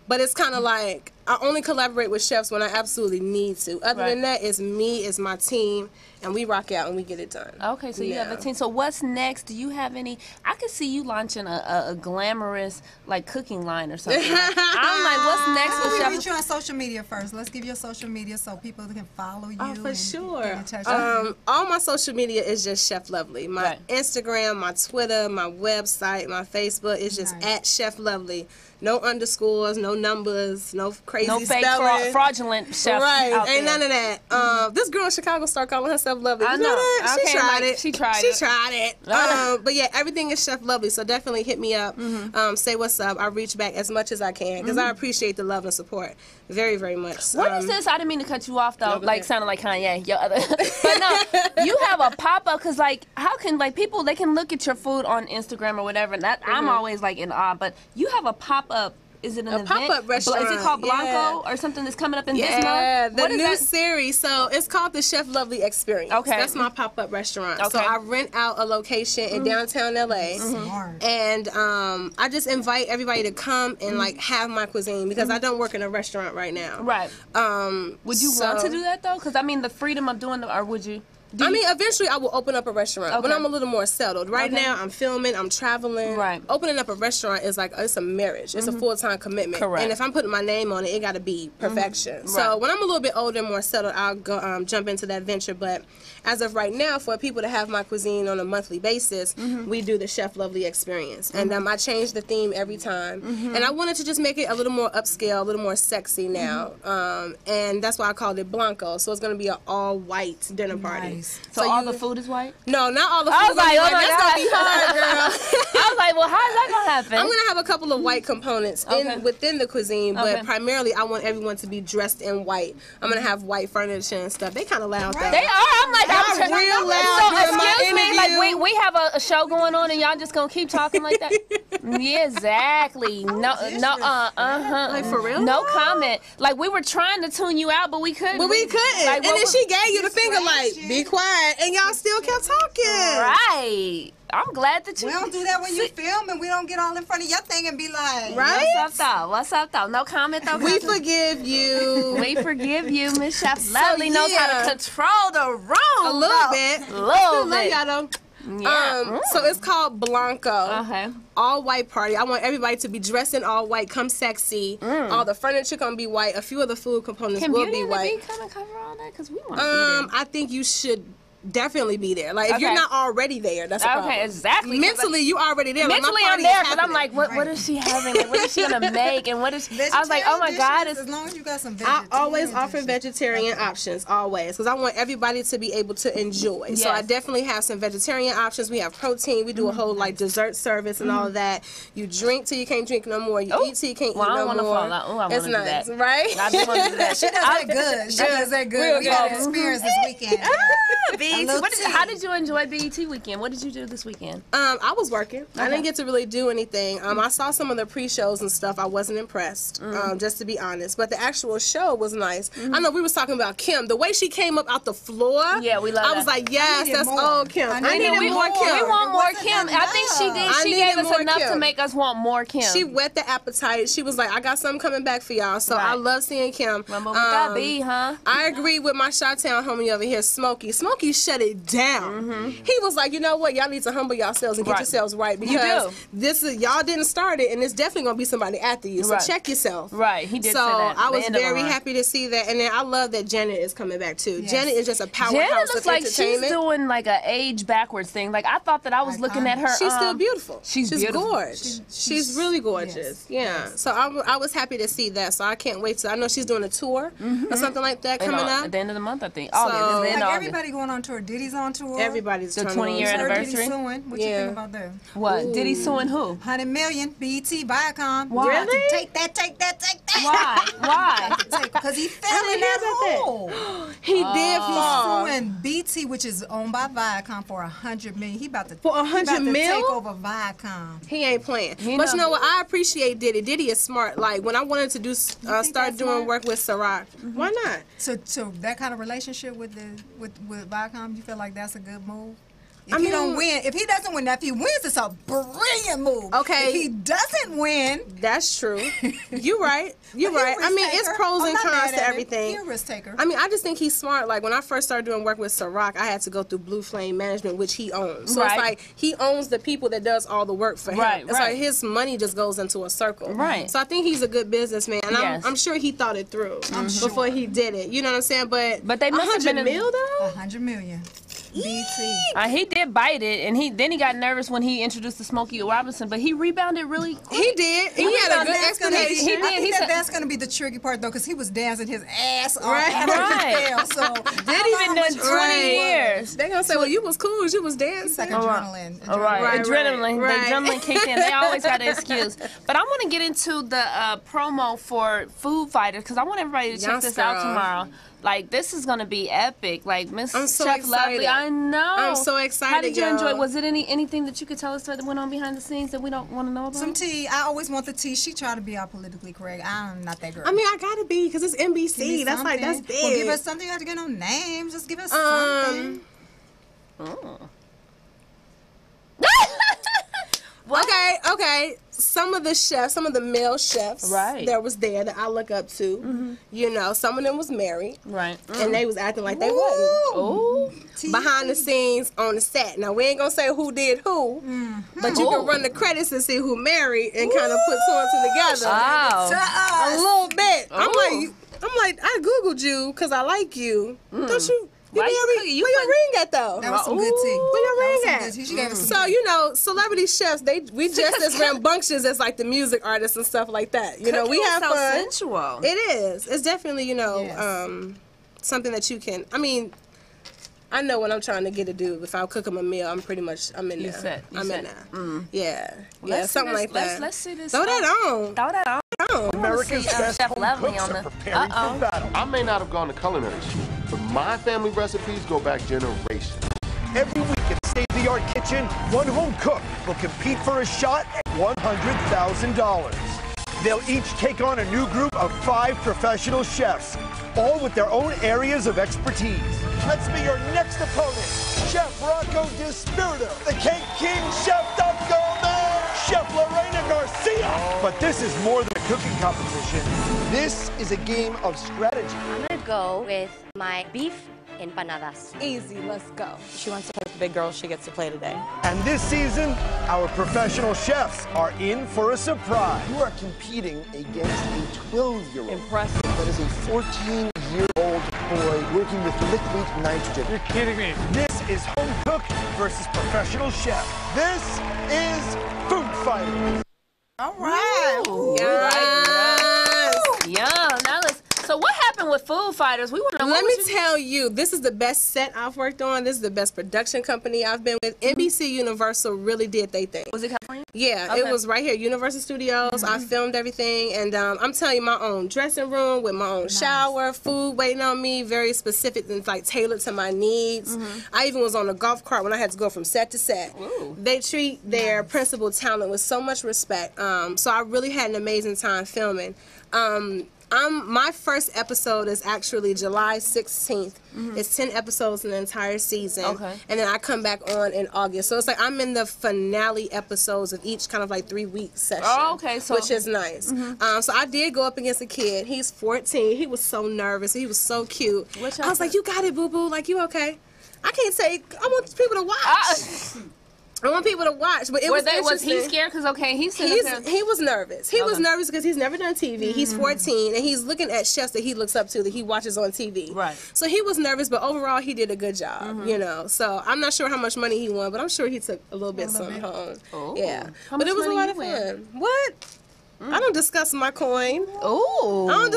But it's kind of like, I only collaborate with chefs when I absolutely need to. Other than that, it's me, it's my team, and we rock out and we get it done. Okay, so you have a team. So what's next? Do you have any... I could see you launching a glamorous, like, cooking line or something. I'm like, what's next How for do we Chef? reach you on social media first? Let's give your social media so people can follow you. Oh, for and sure. get in touch with you. All my social media is just Chef Lovely. My Instagram, my Twitter, my website, my Facebook is just at Chef Lovely. No underscores, no numbers, no crazy fake spelling. fraudulent chef. Right, out ain't there. none of that. This girl in Chicago started calling herself Lovely. I You know know. that? Okay, She tried like, it. she tried She it. tried it. But yeah, everything is Chef Lovely. So definitely hit me up. Say what's up. I reach back as much as I can because I appreciate the love and support very, very much. What is this? I didn't mean to cut you off though. Like sounding like Kanye, your other. But no, you have a pop up because like how can like people they can look at your food on Instagram or whatever. And that I'm always like in awe. But you have a pop up. Is it an event? pop-up restaurant. Is it called Blanco or something that's coming up in this month? Yeah, the What is new that? series. So it's called the Chef Lovely Experience. Okay. That's my pop-up restaurant. Okay. So I rent out a location in downtown LA. Smart. And I just invite everybody to come and like have my cuisine because I don't work in a restaurant right now. Right. Would you want to do that though? Because I mean, the freedom of doing or would you? I mean, eventually I will open up a restaurant when Okay. I'm a little more settled. Right Okay. now, I'm filming, I'm traveling. Right. Opening up a restaurant is like, it's a marriage. It's a full-time commitment. Correct. And if I'm putting my name on it, it got to be perfection. So Right. when I'm a little bit older and more settled, I'll go jump into that venture. But as of right now, for people to have my cuisine on a monthly basis, we do the Chef Lovely experience. And I change the theme every time. And I wanted to just make it a little more upscale, a little more sexy now. And that's why I called it Blanco. So it's going to be an all-white dinner party. Nice. So all the food is white? No, not all the food. I was like, oh my that's gonna be hard, girl. I was like, well, how is that gonna happen? I'm gonna have a couple of white components within the cuisine, but Okay. primarily I want everyone to be dressed in white. I'm gonna have white furniture and stuff. They kind of loud though. They are. I'm like, I'm Y'all real loud So during my excuse me, like interview. we have a show going on and y'all just gonna keep talking like that? Yeah, exactly. No, Like for real? No comment. Like we were trying to tune you out, but we couldn't. But we couldn't. Like, And what then was- she gave you the finger like, be quiet, and y'all still kept talking. Right. I'm glad that you. We don't do that when you film and we don't get all in front of your thing and be like, Right? What's up though? What's up though? No comment though. We forgive you. We forgive you, Miss Chef Lovely knows how yeah. to control the room. A little bit. A little Love bit. y'all though. Yeah. So it's called Blanco. Okay. All white party. I want everybody to be dressed in all white. Come sexy. All the furniture gonna be white. A few of the food components Can will Beauty be and the white. Beat kind of cover all that? Because we want to be there. I think you should definitely be there. Like if you're not already there, that's a problem. Okay, exactly. Mentally, you already there. Mentally, like, I'm there because I'm like, what is she having? Like, what is she gonna make? And what is? I was like, oh my God! As long as you got some I always offer vegetarian options, always, because I want everybody to be able to enjoy. Yes. So I definitely have some vegetarian options. We have protein. We do a whole like dessert service and all of that. You drink till you can't drink no more. You eat till you can't eat no more. I don't want to fall out. Oh, I want to do that. Right? I just want to do that. She does that good. She does that good. We had an experience this weekend. How did you enjoy BET weekend? What did you do this weekend? I was working. I didn't get to really do anything. I saw some of the pre-shows and stuff. I wasn't impressed, just to be honest. But the actual show was nice. I know we was talking about Kim. The way she came up out the floor. Yeah, we love I was like, yes, that's old Kim. I needed more Kim. We want more Kim. I think she did. She gave us enough to make us want more Kim. She whet the appetite. She was like, I got something coming back for y'all. So I love seeing Kim. Remember what that be, huh? I agree with my Chi-Town homie over here, Smokey. Smokey shut it down. He was like, you know what? Y'all need to humble yourselves and get yourselves right, because this is y'all didn't start it, and it's definitely gonna be somebody after you. So check yourself. Right. He did so say that. I was very happy to see that, and then I love that Janet is coming back too. Yes. Janet is just a powerhouse Janet looks of like entertainment. she's doing like a age backwards thing. Like I thought that I was looking at her. She's still beautiful. She's beautiful. Gorgeous. She's really gorgeous. Yes. So I was happy to see that. So I can't wait to. I know she's doing a tour or something like that coming up at the end of the month, I think. So, everybody going on tour. Diddy's on tour. Everybody's the 20-year anniversary. Diddy suing. What you think about that? What? Ooh. Diddy suing who? 100 million. BET, Viacom. Why? Really? Take that. Why? Because he fell in that hole. He did fall. He's suing BET, which is owned by Viacom, for 100 million. He about to for 100 million take over Viacom. He ain't playing. But you know what? I appreciate Diddy. Diddy is smart. Like when I wanted to do start doing work with Ciroc, why not? So that kind of relationship with Viacom, you feel like that's a good move? If he don't win, if he doesn't win, if he wins, it's a brilliant move. Okay. If he doesn't win, that's true. You're right. You're right. I mean, it's pros and cons to everything. He's a risk taker. I mean, I just think he's smart. Like when I first started doing work with Ciroc, I had to go through Blue Flame Management, which he owns. So it's like he owns the people that does all the work for him. It's like his money just goes into a circle. Right. So I think he's a good businessman, and I'm sure he thought it through before he did it. You know what I'm saying? But they must have been $100 though. 100 million. BT. He did bite it, and then he got nervous when he introduced the Smokey Robinson, but he rebounded really quick. He did. He had a good explanation. He did. That's going to be the tricky part, though, because he was dancing his ass off. Right. So did even done 20 years. They're going to say, well, you was cool. You was dancing. It's like adrenaline. Adrenaline. The adrenaline kicked in. They always got an excuse. But I want to get into the promo for Food Fighters, because I want everybody to check this out tomorrow. Like, this is going to be epic. Like, Miss Chef Lovely, I know. I'm so excited, How did you enjoy? Was it anything that you could tell us that went on behind the scenes that we don't want to know about? Some tea. I always want the tea. She tried to be all politically correct. I'm not that girl. I mean, I got to be, because it's NBC. That's like, that's big. Well, give us something. You have to get no names. Just give us something. Okay. Some of the chefs, some of the male chefs that was there that I look up to, you know, some of them was married. Right. And they was acting like they wasn't. Behind the scenes on the set. Now, we ain't going to say who did who, but you can run the credits and see who married and kind of put two and two together. A little bit. I'm like, I Googled you because I like you. Don't you? Where your ring at though? That was some good tea. Where your ring at? So you know, celebrity chefs, we just as rambunctious as like the music artists and stuff like that. You know, we have fun. Sensual. It is. It's definitely something that you can. I mean, I know when I'm trying to get a dude. If I cook him a meal, I'm in there. I'm in there. Yeah, something like that. Let's see this. Throw that on. America's best home cooks are preparing for battle. I may not have gone to culinary school, but my family recipes go back generations. Every week at State-of-the-Art Kitchen, one home cook will compete for a shot at $100,000. They'll each take on a new group of 5 professional chefs, all with their own areas of expertise. Let's meet your next opponent, Chef Rocco Dispirito, the Cake King, Chef Duff Goldman, Chef Lorena Garcia. But this is more than a cooking competition. This is a game of strategy. I'm gonna go with my beef empanadas. Easy, let's go. She wants to play with the big girl, she gets to play today. And this season, our professional chefs are in for a surprise. You are competing against a 12-year-old. Impressive. That is a 14-year-old boy working with liquid nitrogen. You're kidding me. This is home cook versus professional chef. This is Food Fighters. All right. Yes. Yum. Now so what happened with Food Fighters? We want to know. Let me tell you, this is the best set I've worked on. This is the best production company I've been with. NBC Universal really did their thing. Was it California? Yeah, Okay. it was right here, Universal Studios. I filmed everything, and I'm telling you, my own dressing room with my own shower, food waiting on me, very specific and like tailored to my needs. I even was on a golf cart when I had to go from set to set. Ooh. They treat their principal talent with so much respect. So I really had an amazing time filming. My first episode is actually July 16th. It's 10 episodes in the entire season. Okay. And then I come back on in August. So it's like I'm in the finale episodes of each kind of like 3-week session. Oh, okay. So which is nice. So I did go up against a kid. He's 14. He was so nervous. He was so cute. I was like, you got it, boo-boo. Like, you okay? I can't say, I want people to watch. I want people to watch, but it was interesting. Was he scared? Because, okay, he was nervous. He was nervous because he's never done TV. He's 14, and he's looking at chefs that he looks up to, that he watches on TV. Right. So he was nervous, but overall, he did a good job, you know. So I'm not sure how much money he won, but I'm sure he took a little bit something home. Oh. Yeah. How But much it was a money lot you of win? fun. What? I don't discuss my coin. Oh. I don't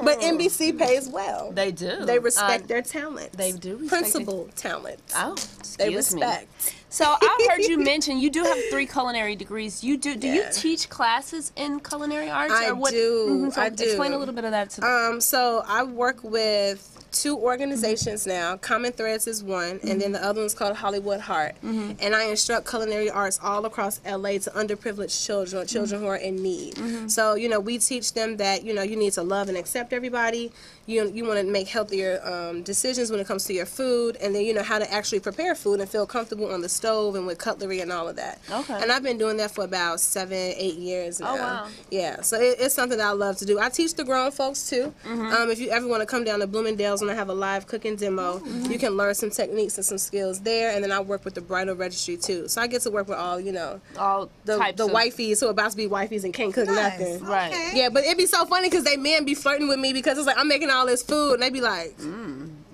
But NBC pays well. They do. They respect their talent. They do respect Principal talent. Oh, they excuse me. respect. So I heard you mention you do have 3 culinary degrees. You do you teach classes in culinary arts? I or what? do. So I do. Explain a little bit of that to me. So I work with 2 organizations now. Common Threads is one, and then the other one's called Hollywood Heart. And I instruct culinary arts all across LA to underprivileged children who are in need. So, you know, we teach them that, you know, you need to love and accept everybody. You want to make healthier decisions when it comes to your food, and then you know how to actually prepare food and feel comfortable on the stove and with cutlery and all of that. Okay. And I've been doing that for about 7-8 years now. Oh, wow. Yeah, so it's something that I love to do. I teach the grown folks too. If you ever want to come down to Bloomingdale's when I have a live cooking demo, you can learn some techniques and some skills there. And then I work with the bridal registry too. So I get to work with all, you know, all the types of wifeys who are about to be wifeys and can't cook nothing. Right. Okay. Yeah, but it'd be so funny because they men be flirting with me because it's like I'm making all this food and they be like,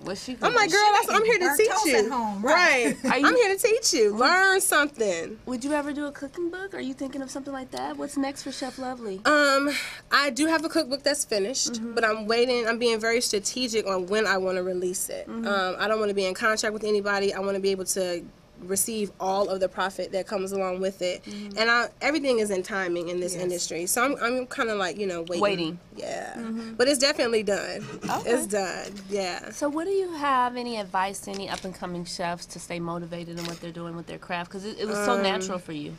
What's she I'm like, girl, I'm here to burnt teach toast you. at home, Right. Are I'm here to teach you. Learn something. Would you ever do a cooking book? Are you thinking of something like that? What's next for Chef Lovely? I do have a cookbook that's finished, but I'm waiting. I'm being very strategic on when I want to release it. I don't want to be in contract with anybody. I want to be able to receive all of the profit that comes along with it, and everything is in timing in this industry. So I'm kind of like, you know, waiting. Yeah, but it's definitely done. Okay. It's done. Yeah. So what do you have, any advice to any up-and-coming chefs to stay motivated in what they're doing with their craft? Because it was so natural for you.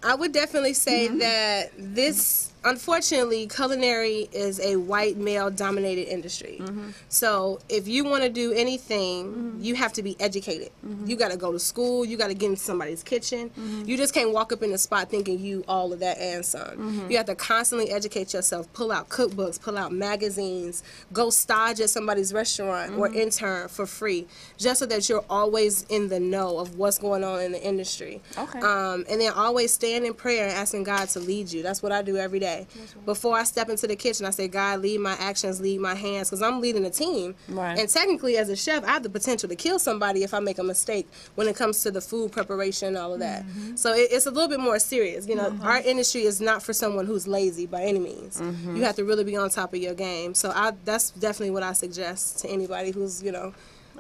I would definitely say that this, unfortunately, culinary is a white male-dominated industry. So if you want to do anything, you have to be educated. You got to go to school. You got to get in somebody's kitchen. You just can't walk up in the spot thinking you all of that and some. You have to constantly educate yourself, pull out cookbooks, pull out magazines, go stage at somebody's restaurant or intern for free, just so that you're always in the know of what's going on in the industry. Okay. And then always stand in prayer and asking God to lead you. That's what I do every day. Before I step into the kitchen, I say, God, lead my actions, lead my hands, because I'm leading a team. Right. And technically, as a chef, I have the potential to kill somebody if I make a mistake when it comes to the food preparation and all of that. So it's a little bit more serious. You know, our industry is not for someone who's lazy by any means. You have to really be on top of your game. So that's definitely what I suggest to anybody who's, you know,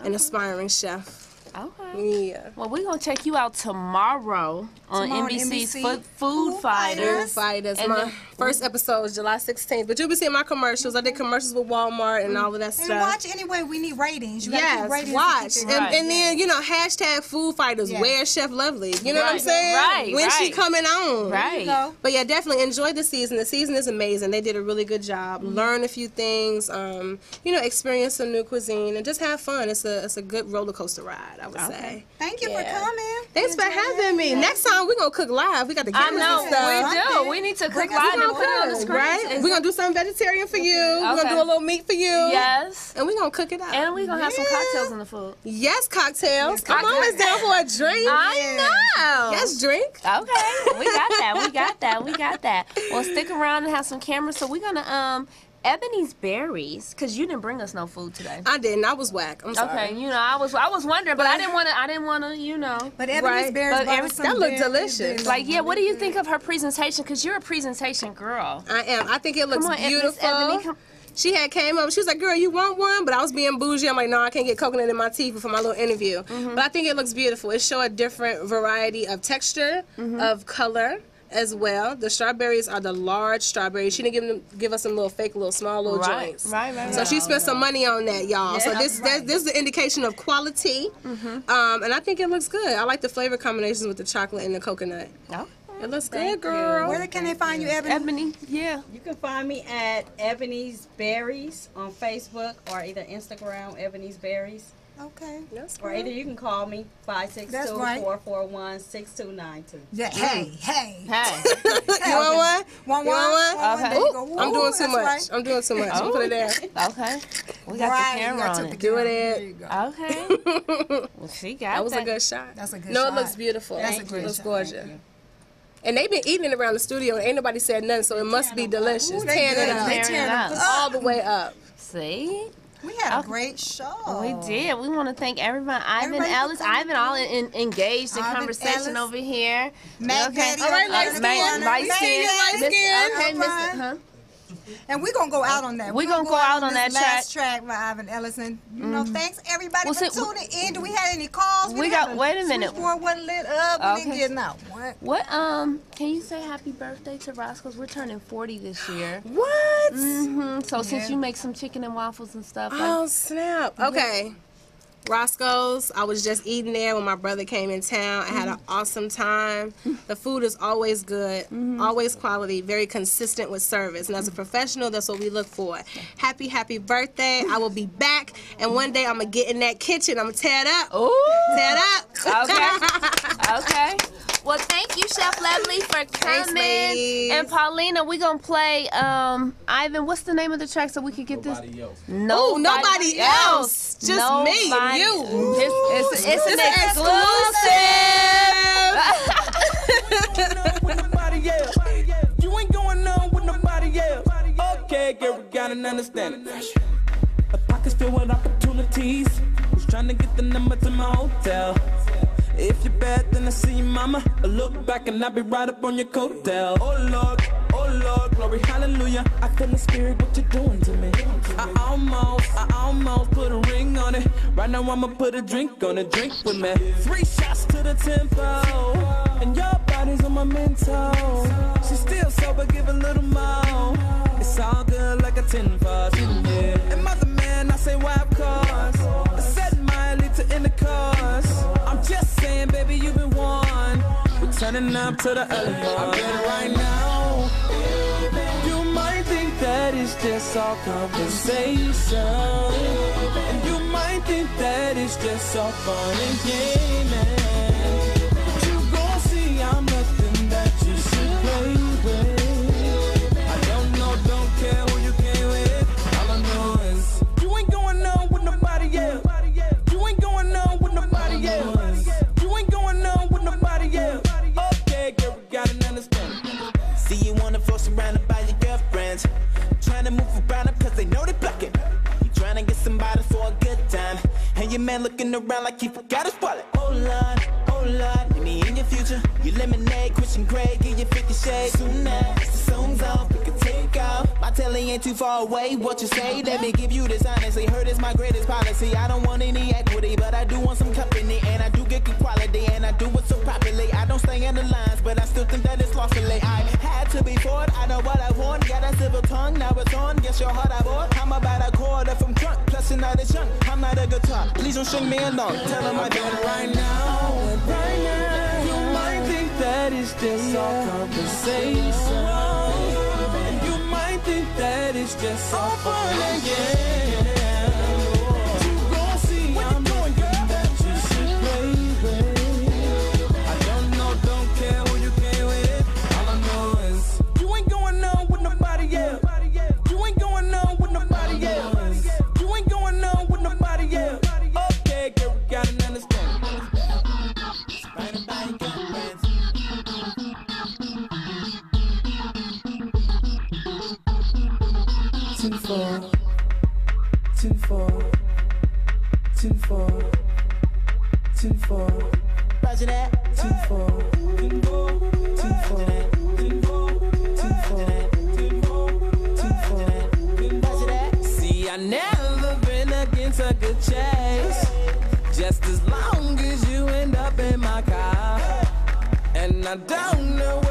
an aspiring chef. Okay. Yeah. Well, we're going to check you out tomorrow on NBC's Food Fighters. Food Fighters. And My first episode is July 16th. But you'll be seeing my commercials. I did commercials with Walmart and all of that And stuff. watch anyway. We need ratings. You gotta keep ratings watch. to keep it- And then, you know, hashtag Food Fighters. Where's Chef Lovely? You know what I'm saying? Right. When's she coming on? Right. But yeah, definitely enjoy the season. The season is amazing. They did a really good job. Learn a few things. You know, experience some new cuisine and just have fun. It's a good roller coaster ride, I would say. Thank you for coming. Thanks for having me. Next time we're gonna cook live. We got the cameras and stuff. We do. We need to cook live and put it on the screen. Right? We're gonna do something vegetarian for you. We're Okay. gonna do a little meat for you. Yes. And we're gonna cook it up. And we're going to have some cocktails in the food. Yes, cocktails. I'm always down for a drink. I know. Yes, drink. Okay. We got that. We got that. We got that. Well, stick around and have some cameras. So we're going to Ebony's Berries, because you didn't bring us no food today. I didn't. I was whack. I'm sorry. Okay, you know, I was wondering, but I didn't want to, you know. But Ebony's Berries, that looked delicious. Like, yeah, what do you think of her presentation? Because you're a presentation girl. I am. I think it looks beautiful. She had came up. She was like, "Girl, you want one?" But I was being bougie. I'm like, "No, I can't get coconut in my teeth for my little interview." But I think it looks beautiful. It shows a different variety of texture, of color as well. The strawberries are the large strawberries. She didn't give us some little fake, small joints. Right. So she spent some money on that, y'all. So this is the indication of quality. And I think it looks good. I like the flavor combinations with the chocolate and the coconut. Oh. It looks good, girl. Where can they find you, Ebony? Ebony, yeah. You can find me at Ebony's Berries on Facebook or either Instagram, Ebony's Berries. Okay. Or either you can call me 562-441-6292. Yeah. Hey. You want one? Okay. Ooh, I'm doing too much. Right. I'm doing too much. I'll put it there. Okay. We got the camera on it. Do it. Okay. Well, she got that was a good shot. That's a good shot. No, it looks beautiful. That's a it looks gorgeous. And they've been eating it around the studio, and ain't nobody said nothing, so it must be delicious. Tearing it up. All the way up. See? We had a great show. We did. We want to thank everybody. Ivan Ellis. Ivan all engaged in conversation over here. Matt Petty. All right, light skin. Okay, Mr. And we're going to go out on that. We're going to go out on that last track by Ivan Ellison. You know, thanks everybody for tuning in. Do we have any calls? Wait a minute. Switchboard wasn't lit up. We didn't get out. What? Can you say happy birthday to Roscoe's? We're turning 40 this year. What? So since you make some chicken and waffles and stuff. Oh, snap. Okay. Roscoe's, I was just eating there when my brother came in town. I had an awesome time. The food is always good, always quality, very consistent with service. And as a professional, that's what we look for. Happy, happy birthday. I will be back. And one day I'm going to get in that kitchen. I'm going to tear it up. Ooh. Tear it up. Okay. Well, thank you, Chef Lovely, for coming. Thanks, and Paulina, we're going to play, Ivan, what's the name of the track so we can get this? Nobody else. Just me and you. It's an exclusive. You ain't going on with nobody else. Okay, girl, we got an understanding. The pockets filled with opportunities. Who's trying to get the number to my hotel? If you're bad, then I see you, mama. I look back and I'll be right up on your coattail. Oh Lord, glory, hallelujah. I feel the spirit, what you're doing to me. I almost put a ring on it. Right now I'ma put a drink on it, drink with me. 3 shots to the tempo, and your body's on my mental. She's still sober, give a little more. It's all good like a 10 for yeah. And mother man, I say why of course. I said mildly to intercourse. I'm just saying, baby, you've been warned. We're turning up to the early morning. I get it right now. You might think that it's just all conversation, and you might think that it's just all fun and gaming. But you gon' see I'm nothing that you should play with. I don't care who you came with. All I know is you ain't going on with nobody else. You ain't going on with nobody else. You ain't going on with nobody else. Okay, girl, we got an understanding. See you on the floor surrounded by your girlfriends, trying to move around them cause they know they blocking. You trying to get somebody for a good time, and your man looking around like he forgot his wallet. Oh Lord, me in your future. You lemonade, Christian Grey, give you 50 shades. Soon as the song's off, we can take off. My telly ain't too far away, what you say? Let me give you this honestly. Heard it's my greatest policy. I don't want any equity, but I do want some company, and I do get good quality, and I do it so properly. I don't stay in the lines, but I still think that it's lawfully. I had to be forward, I know what I want. Got a civil tongue, now it's on. Guess your heart I bought. I'm about a quarter from drunk, plus another chunk. I'm not a guitar, please don't string me along. Tell them I got it right now. You might think that it's just all conversation, and you might think that it's just all fun and games. You gon' see I'm nothing that you should play with. I don't care who you came with. All I know is you ain't going on with nobody else. You ain't going on with nobody else. You ain't going on with nobody else. Okay, girl, we got an understanding. I don't know